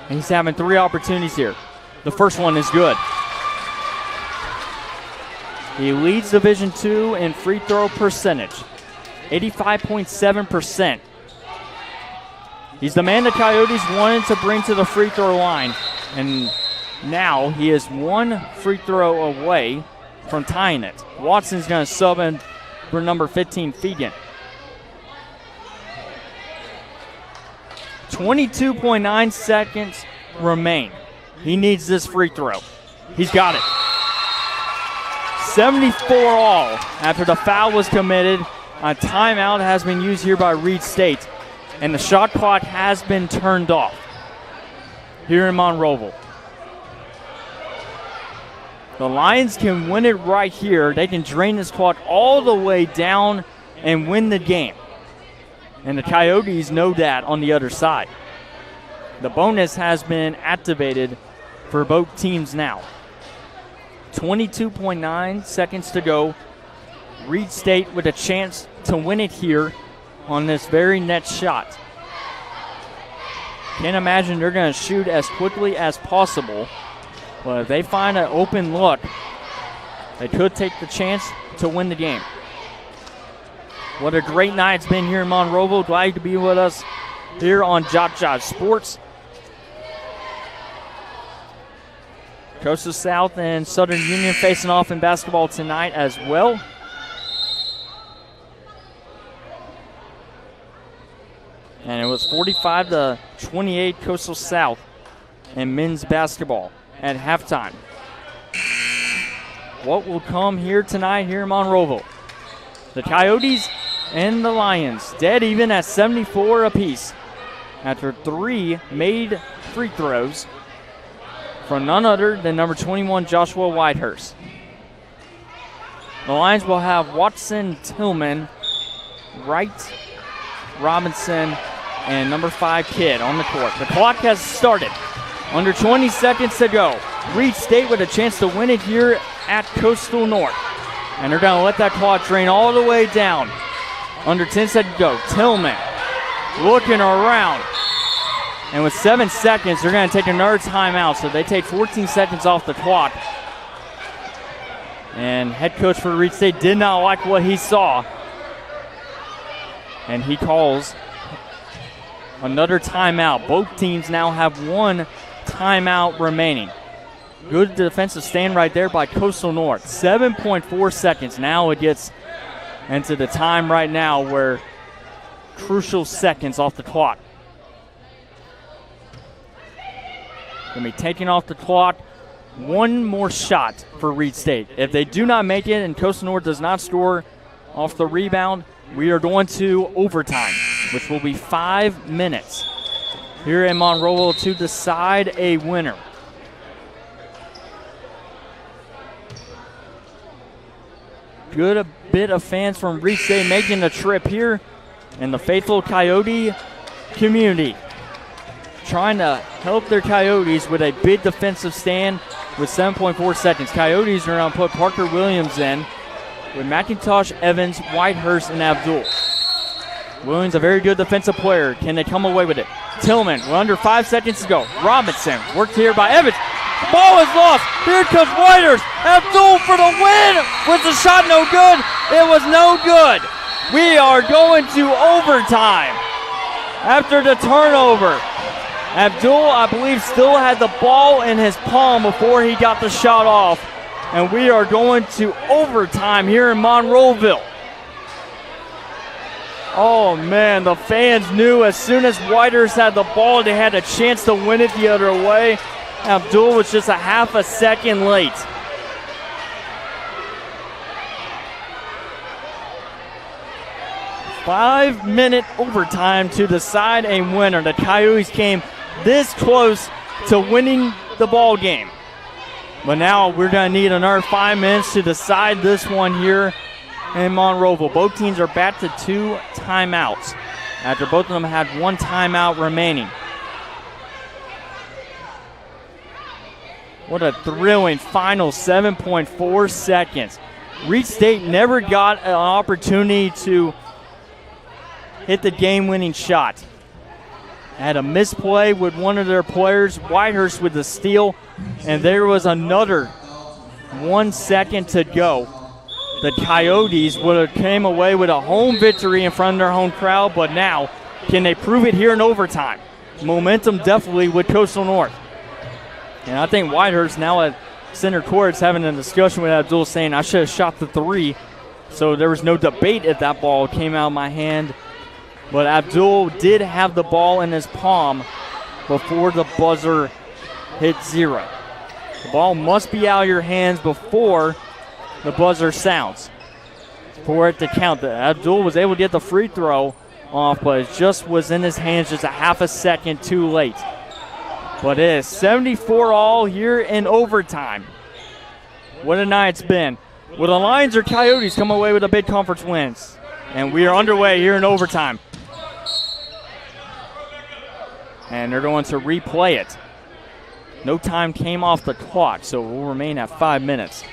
And he's having three opportunities here. The first one is good. He leads Division II in free throw percentage, 85.7%. He's the man the Coyotes wanted to bring to the free throw line, and now he is one free throw away from tying it. Watson's going to sub in for number 15, Fegan. 22.9 seconds remain. He needs this free throw. He's got it. 74 all after the foul was committed. A timeout has been used here by Reid State, and the shot clock has been turned off here in Monroeville. The Lions can win it right here. They can drain this clock all the way down and win the game. And the Coyotes know that on the other side. The bonus has been activated for both teams now. 22.9 seconds to go. Reid State with a chance to win it here on this very next shot. Can't imagine they're going to shoot as quickly as possible. But if they find an open look, they could take the chance to win the game. What a great night it's been here in Monroeville. Glad to be with us here on JockJive Sports. Coastal South and Southern Union facing off in basketball tonight as well. And it was 45-28 Coastal South in men's basketball at halftime. What will come here tonight here in Monroeville? The Coyotes and the Lions dead even at 74 apiece after three made free throws from none other than number 21, Joshua Whitehurst. The Lions will have Watson, Tillman, Wright, Robinson, and number 5, Kidd on the court. The clock has started. Under 20 seconds to go. Reid State with a chance to win it here at Coastal North. And they're going to let that clock drain all the way down. Under 10 seconds to go. Tillman looking around. And with 7 seconds, they're going to take another timeout. So they take 14 seconds off the clock. And head coach for Reid State did not like what he saw. And he calls another timeout. Both teams now have one timeout remaining. Good defensive stand right there by Coastal North. 7.4 seconds. Now it gets into the time right now where crucial seconds off the clock. Going to be taking off the clock. One more shot for Reid State. If they do not make it and Coastal North does not score off the rebound, we are going to overtime, which will be 5 minutes here in Monroeville to decide a winner. Good a bit of fans from Reid State making the trip here, and the faithful Coyote community trying to help their Coyotes with a big defensive stand with 7.4 seconds. Coyotes are going to put Parker Williams in with McIntosh, Evans, Whitehurst, and Abdul. Williams, a very good defensive player. Can they come away with it? Tillman, we're under 5 seconds to go. Robinson, worked here by Evans. Ball is lost. Here comes Whitehurst. Abdul for the win. Was the shot no good? It was no good. We are going to overtime after the turnover. Abdul, I believe, still had the ball in his palm before he got the shot off. And we are going to overtime here in Monroeville. Oh, man, the fans knew as soon as Whitehurst had the ball, they had a chance to win it the other way. Abdul was just a half a second late. Five-minute overtime to decide a winner. The Coyotes came this close to winning the ball game. But now we're going to need another 5 minutes to decide this one here in Monroeville. Both teams are back to 2 timeouts. after both of them had one timeout remaining. What a thrilling final 7.4 seconds. Reid State never got an opportunity to hit the game-winning shot. Had a misplay with one of their players, Whitehurst with the steal, and there was another 1 second to go. The Coyotes would have came away with a home victory in front of their home crowd, but now, can they prove it here in overtime? Momentum definitely with Coastal North. And I think Whitehurst now at center court is having a discussion with Abdul, saying I should have shot the three. So there was no debate if that ball came out of my hand. But Abdul did have the ball in his palm before the buzzer hit zero. The ball must be out of your hands before the buzzer sounds for it to count. Abdul was able to get the free throw off, but it just was in his hands just a half a second too late. But it is 74 all here in overtime. What a night it's been. Will the Lions or Coyotes come away with a big conference wins? And we are underway here in overtime. And they're going to replay it. No time came off the clock, so it will remain at 5 minutes.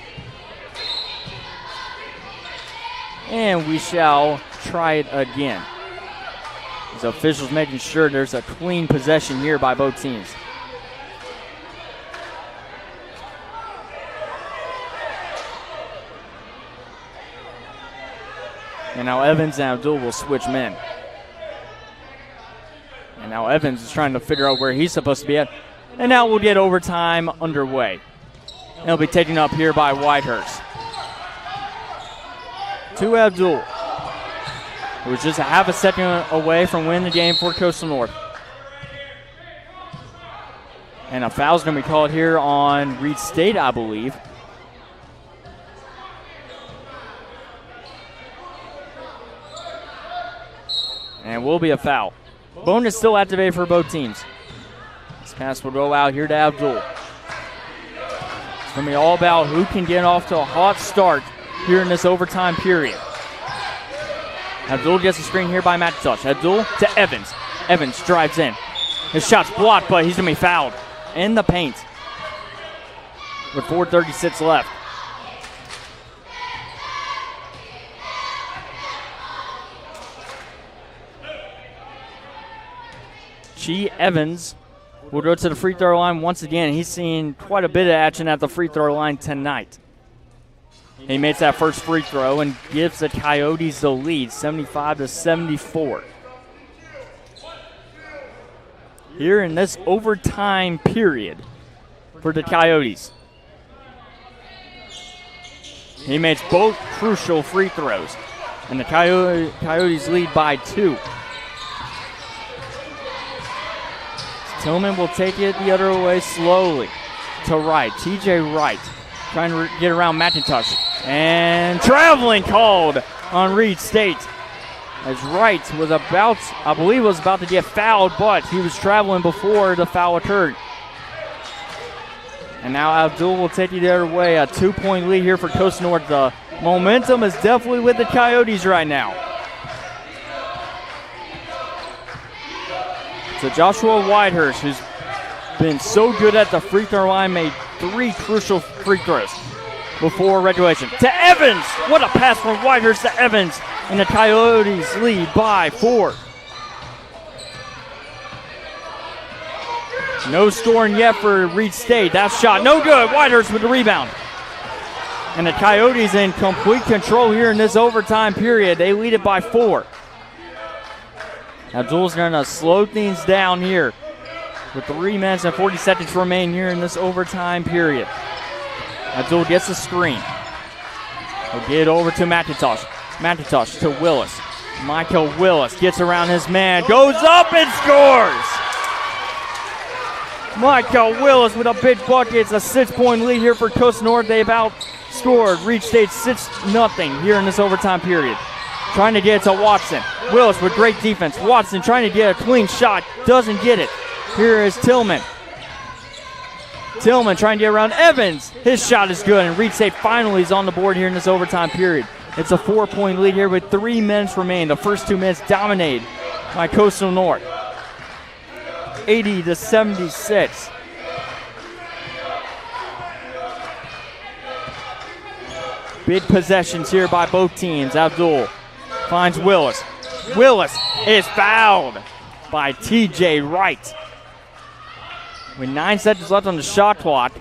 And we shall try it again. The officials making sure there's a clean possession here by both teams. And now Evans and Abdul will switch men. And now Evans is trying to figure out where he's supposed to be at. And now we'll get overtime underway. And it'll be taken up here by Whitehurst. To Abdul, who was just a half a second away from winning the game for Coastal North. And a foul's going to be called here on Reid State, I believe. And will be a foul. Bonus still activated for both teams. This pass will go out here to Abdul. It's going to be all about who can get off to a hot start here in this overtime period. Abdul gets a screen here by McIntosh. Abdul to Evans. Evans drives in. His shot's blocked, but he's going to be fouled in the paint with 4:36 left. Evans will go to the free throw line once again. He's seen quite a bit of action at the free throw line tonight. He makes that first free throw and gives the Coyotes the lead, 75-74. Here in this overtime period for the Coyotes. He makes both crucial free throws, and the Coyotes lead by 2. Tillman will take it the other way slowly to Wright. TJ Wright trying to get around McIntosh. And traveling called on Reid State. As Wright was about, I believe was about to get fouled, but he was traveling before the foul occurred. And now Abdul will take it the other way. A 2-point lead here for Coastal North. The momentum is definitely with the Coyotes right now. So Joshua Whitehurst, who's been so good at the free throw line, made 3 crucial free throws before regulation. To Evans! What a pass from Whitehurst to Evans. And the Coyotes lead by 4. No scoring yet for Reid State. That shot no good. Whitehurst with the rebound. And the Coyotes in complete control here in this overtime period. They lead it by 4. Abdul's going to slow things down here with 3 minutes and 40 seconds remain here in this overtime period. Abdul gets the screen. He'll get it over to McIntosh. McIntosh to Willis. Michael Willis gets around his man, goes up and scores! Michael Willis with a big bucket. It's a 6-point lead here for Coastal North. They've outscored Reid State 6-0 here in this overtime period. Trying to get it to Watson. Willis with great defense. Watson trying to get a clean shot. Doesn't get it. Here is Tillman. Tillman trying to get around Evans. His shot is good, and Reid State finally is on the board here in this overtime period. It's a 4-point lead here with 3 minutes remaining. The first 2 minutes dominated by Coastal North. 80-76. Big possessions here by both teams. Abdul finds Willis. Willis is fouled by TJ Wright. With 9 seconds left on the shot clock.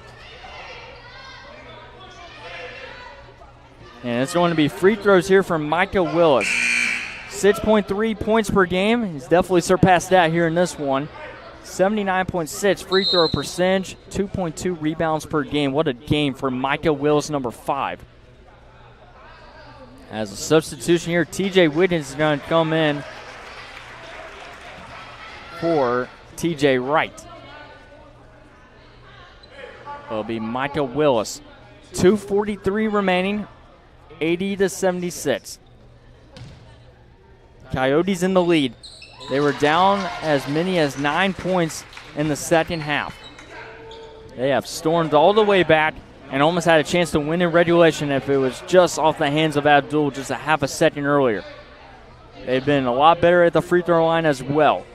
And it's going to be free throws here from Micah Willis. 6.3 points per game. He's definitely surpassed that here in this one. 79.6 free throw percentage, 2.2 rebounds per game. What a game for Micah Willis, number 5. As a substitution here, TJ Wiggins is going to come in for TJ Wright. It'll be Micah Willis. 2:43 remaining, 80-76. Coyotes in the lead. They were down as many as 9 points in the second half. They have stormed all the way back and almost had a chance to win in regulation if it was just off the hands of Abdul just a half a second earlier. They've been a lot better at the free throw line as well.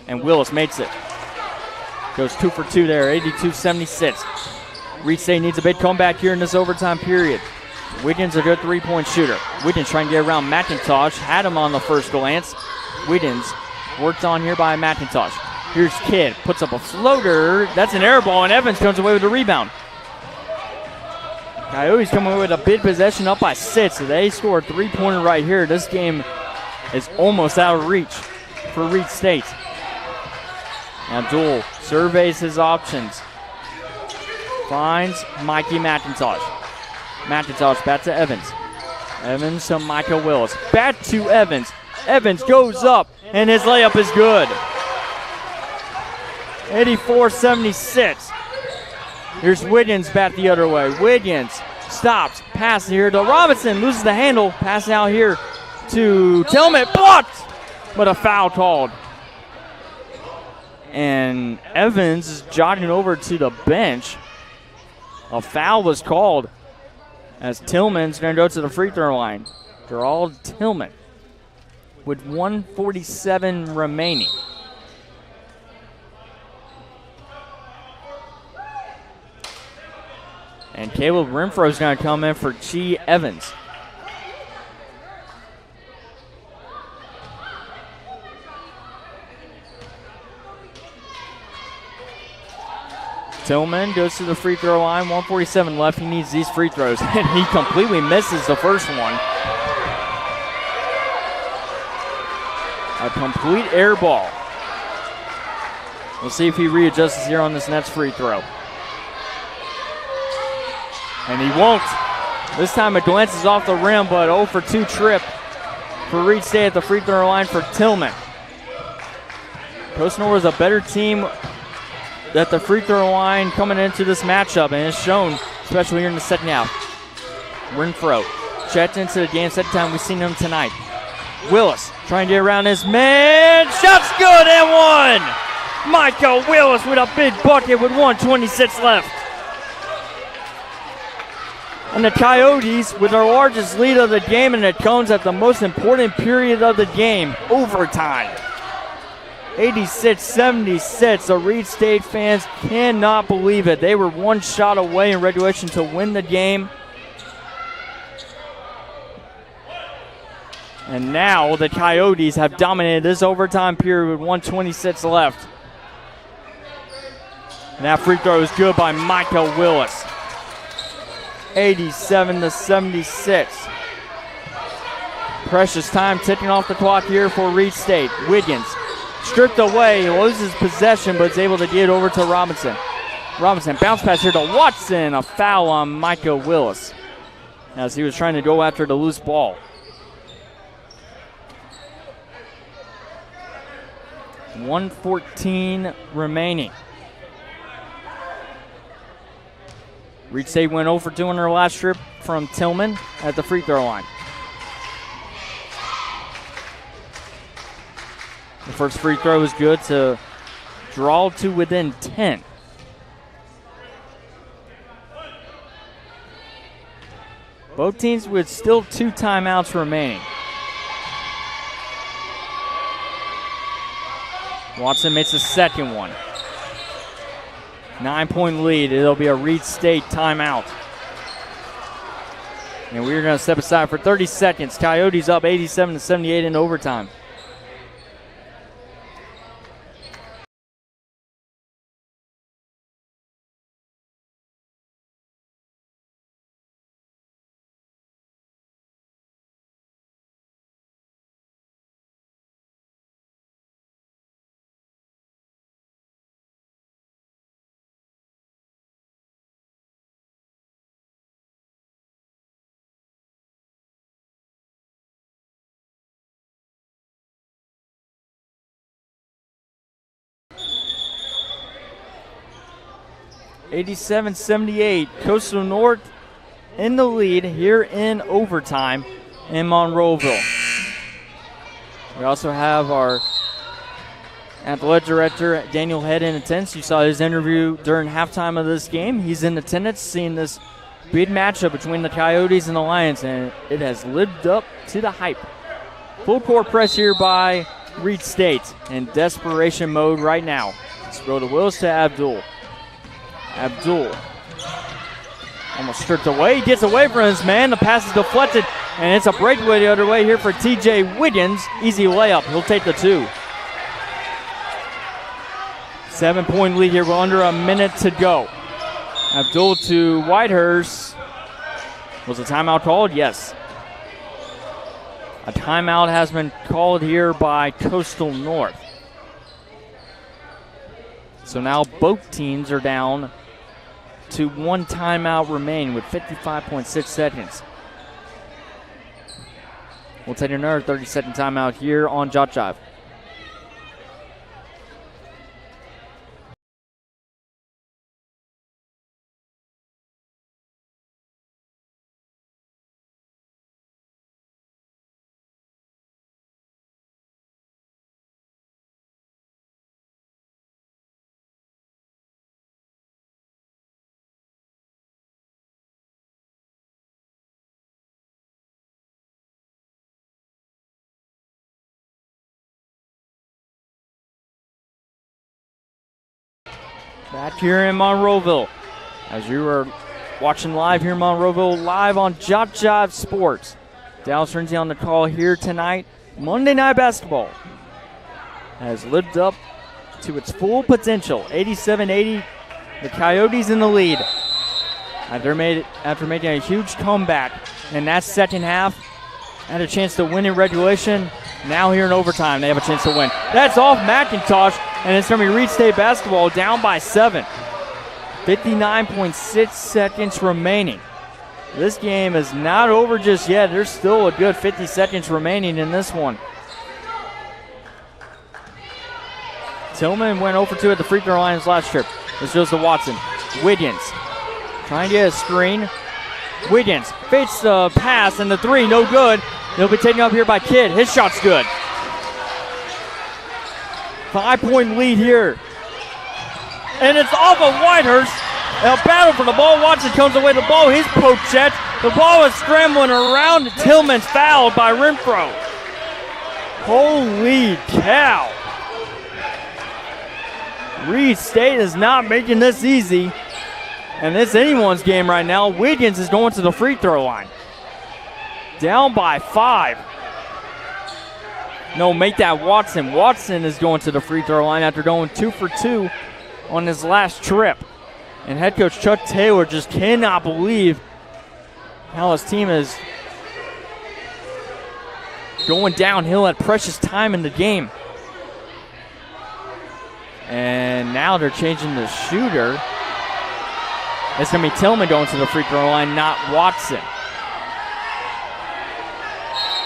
And Willis makes it. Goes 2 for 2 there, 82-76. Reid State needs a big comeback here in this overtime period. Wiggins a good three-point shooter. Wiggins trying to get around McIntosh. Had him on the first glance. Wiggins worked on here by McIntosh. Here's Kidd. Puts up a floater. That's an air ball, and Evans comes away with the rebound. Coyotes coming away with a big possession up by 6. So they score a three-pointer right here. This game is almost out of reach for Reid State. Abdul surveys his options. Finds Mikey McIntosh. McIntosh back to Evans. Evans to Micah Willis. Back to Evans. Evans goes up, and his layup is good. 84-76. Here's Wiggins back the other way. Wiggins stops. Pass here to Robinson. Loses the handle. Pass out here to Tillman. Blocked! But a foul called. And Evans is jogging over to the bench. A foul was called as Tillman's going to go to the free throw line. Gerald Tillman with 1:47 remaining. And Caleb Renfro is going to come in for Chi Evans. Tillman goes to the free throw line. 1:47 left. He needs these free throws. And he completely misses the first one. A complete air ball. We'll see if he readjusts here on this next free throw. And he won't. This time it glances off the rim, but 0 for 2 trip for Reid State at the free throw line for Tillman. Coastal North is a better team at the free throw line coming into this matchup, and it's shown, especially here in the second half. Renfro checked into the game, second time we've seen him tonight. Willis trying to get around his man. Shot's good and one. Michael Willis with a big bucket with 1:26 left. And the Coyotes with their largest lead of the game, and it comes at the most important period of the game, overtime. 86-76. The Reid State fans cannot believe it. They were one shot away in regulation to win the game. And now the Coyotes have dominated this overtime period with 1:26 left. And that free throw is good by Michael Willis. 87-76. Precious time ticking off the clock here for Reid State. Wiggins stripped away, loses possession, but is able to get over to Robinson. Robinson bounce pass here to Watson. A foul on Micah Willis as he was trying to go after the loose ball. 1:14 remaining. Reid State went 0 for 2 on their last trip from Tillman at the free throw line. The first free throw is good to draw to within 10. Both teams with still 2 timeouts remaining. Watson makes the second one. 9-point lead. It'll be a Reid State timeout. And we're going to step aside for 30 seconds. Coyotes up 87-78 in overtime. (87-78). Coastal North in the lead here in overtime in Monroeville. We also have our athletic director, Daniel Head, in attendance. You saw his interview during halftime of this game. He's in attendance seeing this big matchup between the Coyotes and the Lions, and it has lived up to the hype. Full court press here by Reid State in desperation mode right now. Let's throw the Wills to Abdul. Abdul almost stripped away. He gets away from his man. The pass is deflected, and it's a breakaway the other way here for TJ Wiggins. Easy layup. He'll take the 2. 7-point lead here with under a minute to go. Abdul to Whitehurst. Was a timeout called? Yes. A timeout has been called here by Coastal North. So now both teams are down to 1 timeout remaining with 55.6 seconds. We'll take another 30-second timeout here on JockJive. Back here in Monroeville, as you are watching live here in Monroeville, live on JockJive Sports. Dallas Renzi on the call here tonight. Monday Night Basketball has lived up to its full potential. 87-80, the Coyotes in the lead. After making a huge comeback in that second half, had a chance to win in regulation. Now here in overtime, they have a chance to win. That's off McIntosh, and it's going to be Reid State basketball down by 7. 59.6 seconds remaining. This game is not over just yet. There's still a good 50 seconds remaining in this one. Tillman went 0-for-2 at the free throw line his last trip. This goes to Watson. Wiggins trying to get a screen. Wiggins fakes the pass, and the 3, no good. He'll be taken up here by Kidd. His shot's good. 5-point lead here. And it's off of Whitehurst. A battle for the ball. Watson comes away with the ball. He's poached. The ball is scrambling around. Tillman's fouled by Renfro. Holy cow. Reid State is not making this easy. And it's anyone's game right now. Wiggins is going to the free throw line. Down by 5. No, make that Watson. Watson is going to the free throw line after going 2-for-2 on his last trip. And head coach Chuck Taylor just cannot believe how his team is going downhill at precious time in the game. And now they're changing the shooter. It's going to be Tillman going to the free throw line, not Watson.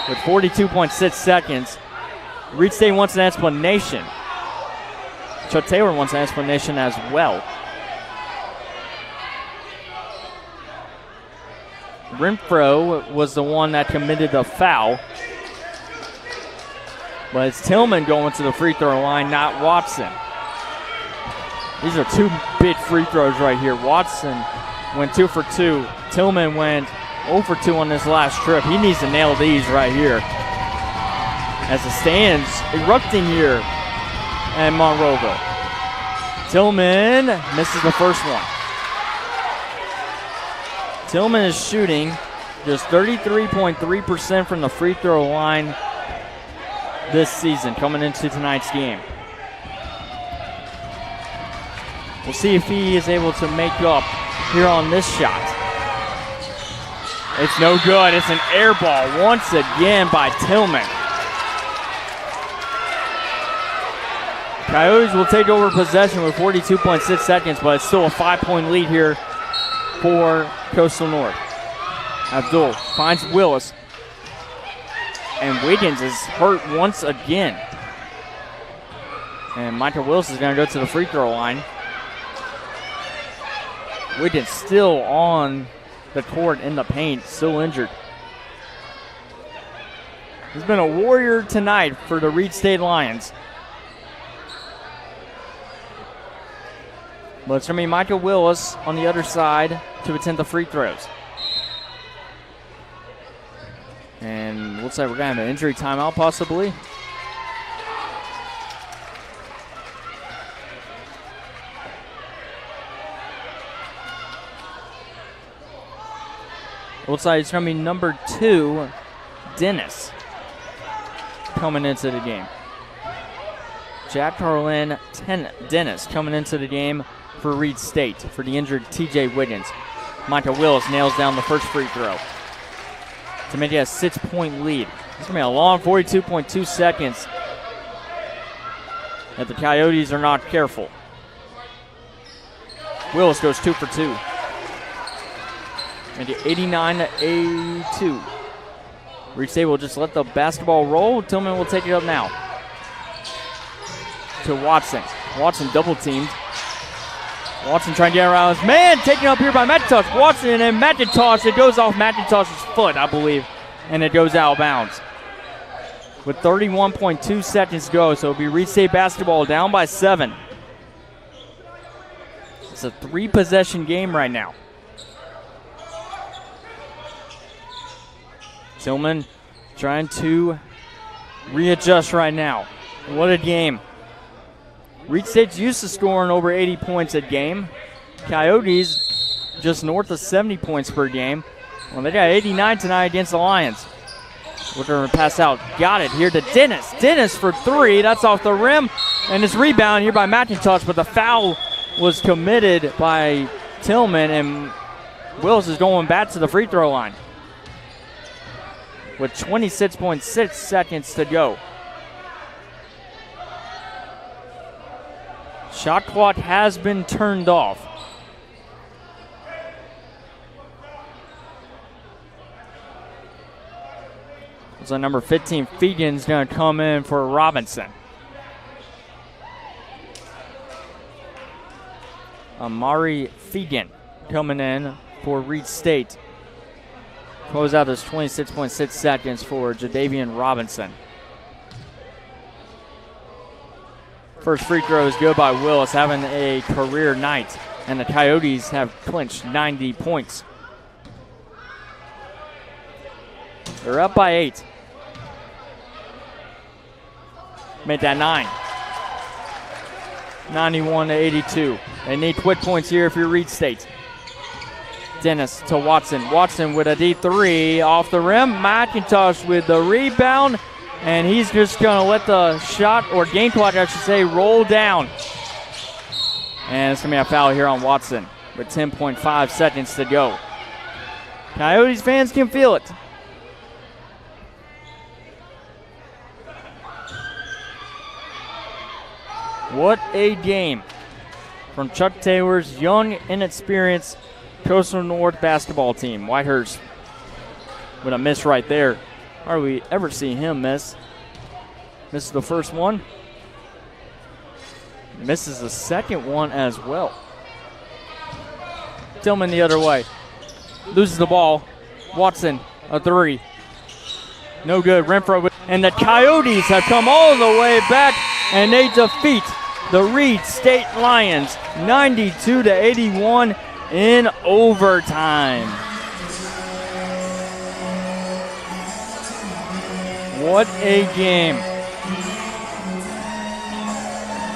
With 42.6 seconds, Reid State wants an explanation. Chuck Taylor wants an explanation as well. Renfro was the one that committed the foul. But it's Tillman going to the free throw line, not Watson. These are 2 big free throws right here. Watson went 2-for-2. Tillman went 0-for-2 on this last trip. He needs to nail these right here. As the stands erupting here and Monroeville. Tillman misses the first one. Tillman is shooting just 33.3% from the free throw line this season coming into tonight's game. We'll see if he is able to make up here on this shot. It's no good. It's an air ball once again by Tillman. Coyotes will take over possession with 42.6 seconds, but it's still a 5-point lead here for Coastal North. Abdul finds Willis, and Wiggins is hurt once again. And Michael Willis is going to go to the free throw line. Wiggins still on the court in the paint, still injured. He's been a warrior tonight for the Reid State Lions. But it's going to be Michael Willis on the other side to attempt the free throws. And looks like we're going to have an injury timeout possibly. Looks like it's going to be number 2, Dennis, coming into the game. Jack Carlin, Dennis coming into the game for Reid State for the injured TJ Wiggins. Michael Willis nails down the first free throw to make it a 6-point lead. It's going to be a long 42.2 seconds if the Coyotes are not careful. Willis goes 2 for 2. And 89-82. Reid State will just let the basketball roll. Tillman will take it up now to Watson. Watson double teamed. Watson trying to get around his man. Taken up here by McIntosh. Watson and McIntosh. It goes off McIntosh's foot, I believe. And it goes out of bounds. With 31.2 seconds to go. So it'll be Reid State basketball down by 7. It's a 3-possession game right now. Tillman trying to readjust right now. What a game. Reid State's used to scoring over 80 points a game. Coyotes just north of 70 points per game. Well, they got 89 tonight against the Lions. We're going to pass out. Got it here to Dennis. Dennis for 3. That's off the rim. And it's rebound here by McIntosh, but the foul was committed by Tillman, and Willis is going back to the free throw line with 26.6 seconds to go. Shot clock has been turned off. So number 15, Fegan's going to come in for Robinson. Amari Fegan coming in for Reid State. Close out this 26.6 seconds for Jadavian Robinson. First free throw is good by Willis, having a career night. And the Coyotes have clinched 90 points. They're up by 8. Made that 9. 91-82. They need quick points here if you're Reid State. Dennis to Watson. Watson with a D3 off the rim. McIntosh with the rebound. And he's just going to let the shot, or game clock, I should say, roll down. And it's going to be a foul here on Watson with 10.5 seconds to go. Coyotes fans can feel it. What a game from Chuck Taylor's young, inexperienced Coastal North basketball team. Whitehurst with a miss right there. Hardly ever see him miss. Misses the first one. Misses the second one as well. Tillman the other way. Loses the ball. Watson, a 3. No good. Renfro. And the Coyotes have come all the way back, and they defeat the Reid State Lions 92-81 in overtime. What a game.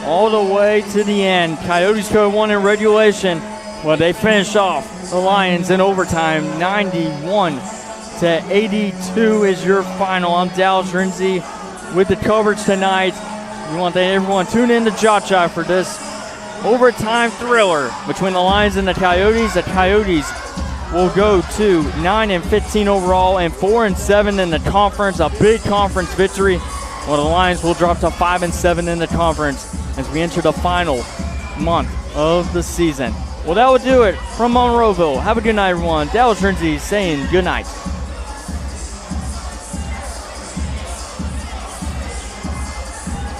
all the way to the end. Coyotes could have won in regulation. Well, they finished off the Lions in overtime. 91-82 is your final. I'm Dallas Renzi with the coverage tonight. We want to thank everyone tune in to JockJive for this overtime thriller between the Lions and the Coyotes. The Coyotes will go to 9-15 overall and 4-7 in the conference. A big conference victory. Well, the Lions will drop to 5-7 in the conference as we enter the final month of the season. Well, that will do it from Monroeville. Have a good night, everyone. Dallas Renzi saying good night.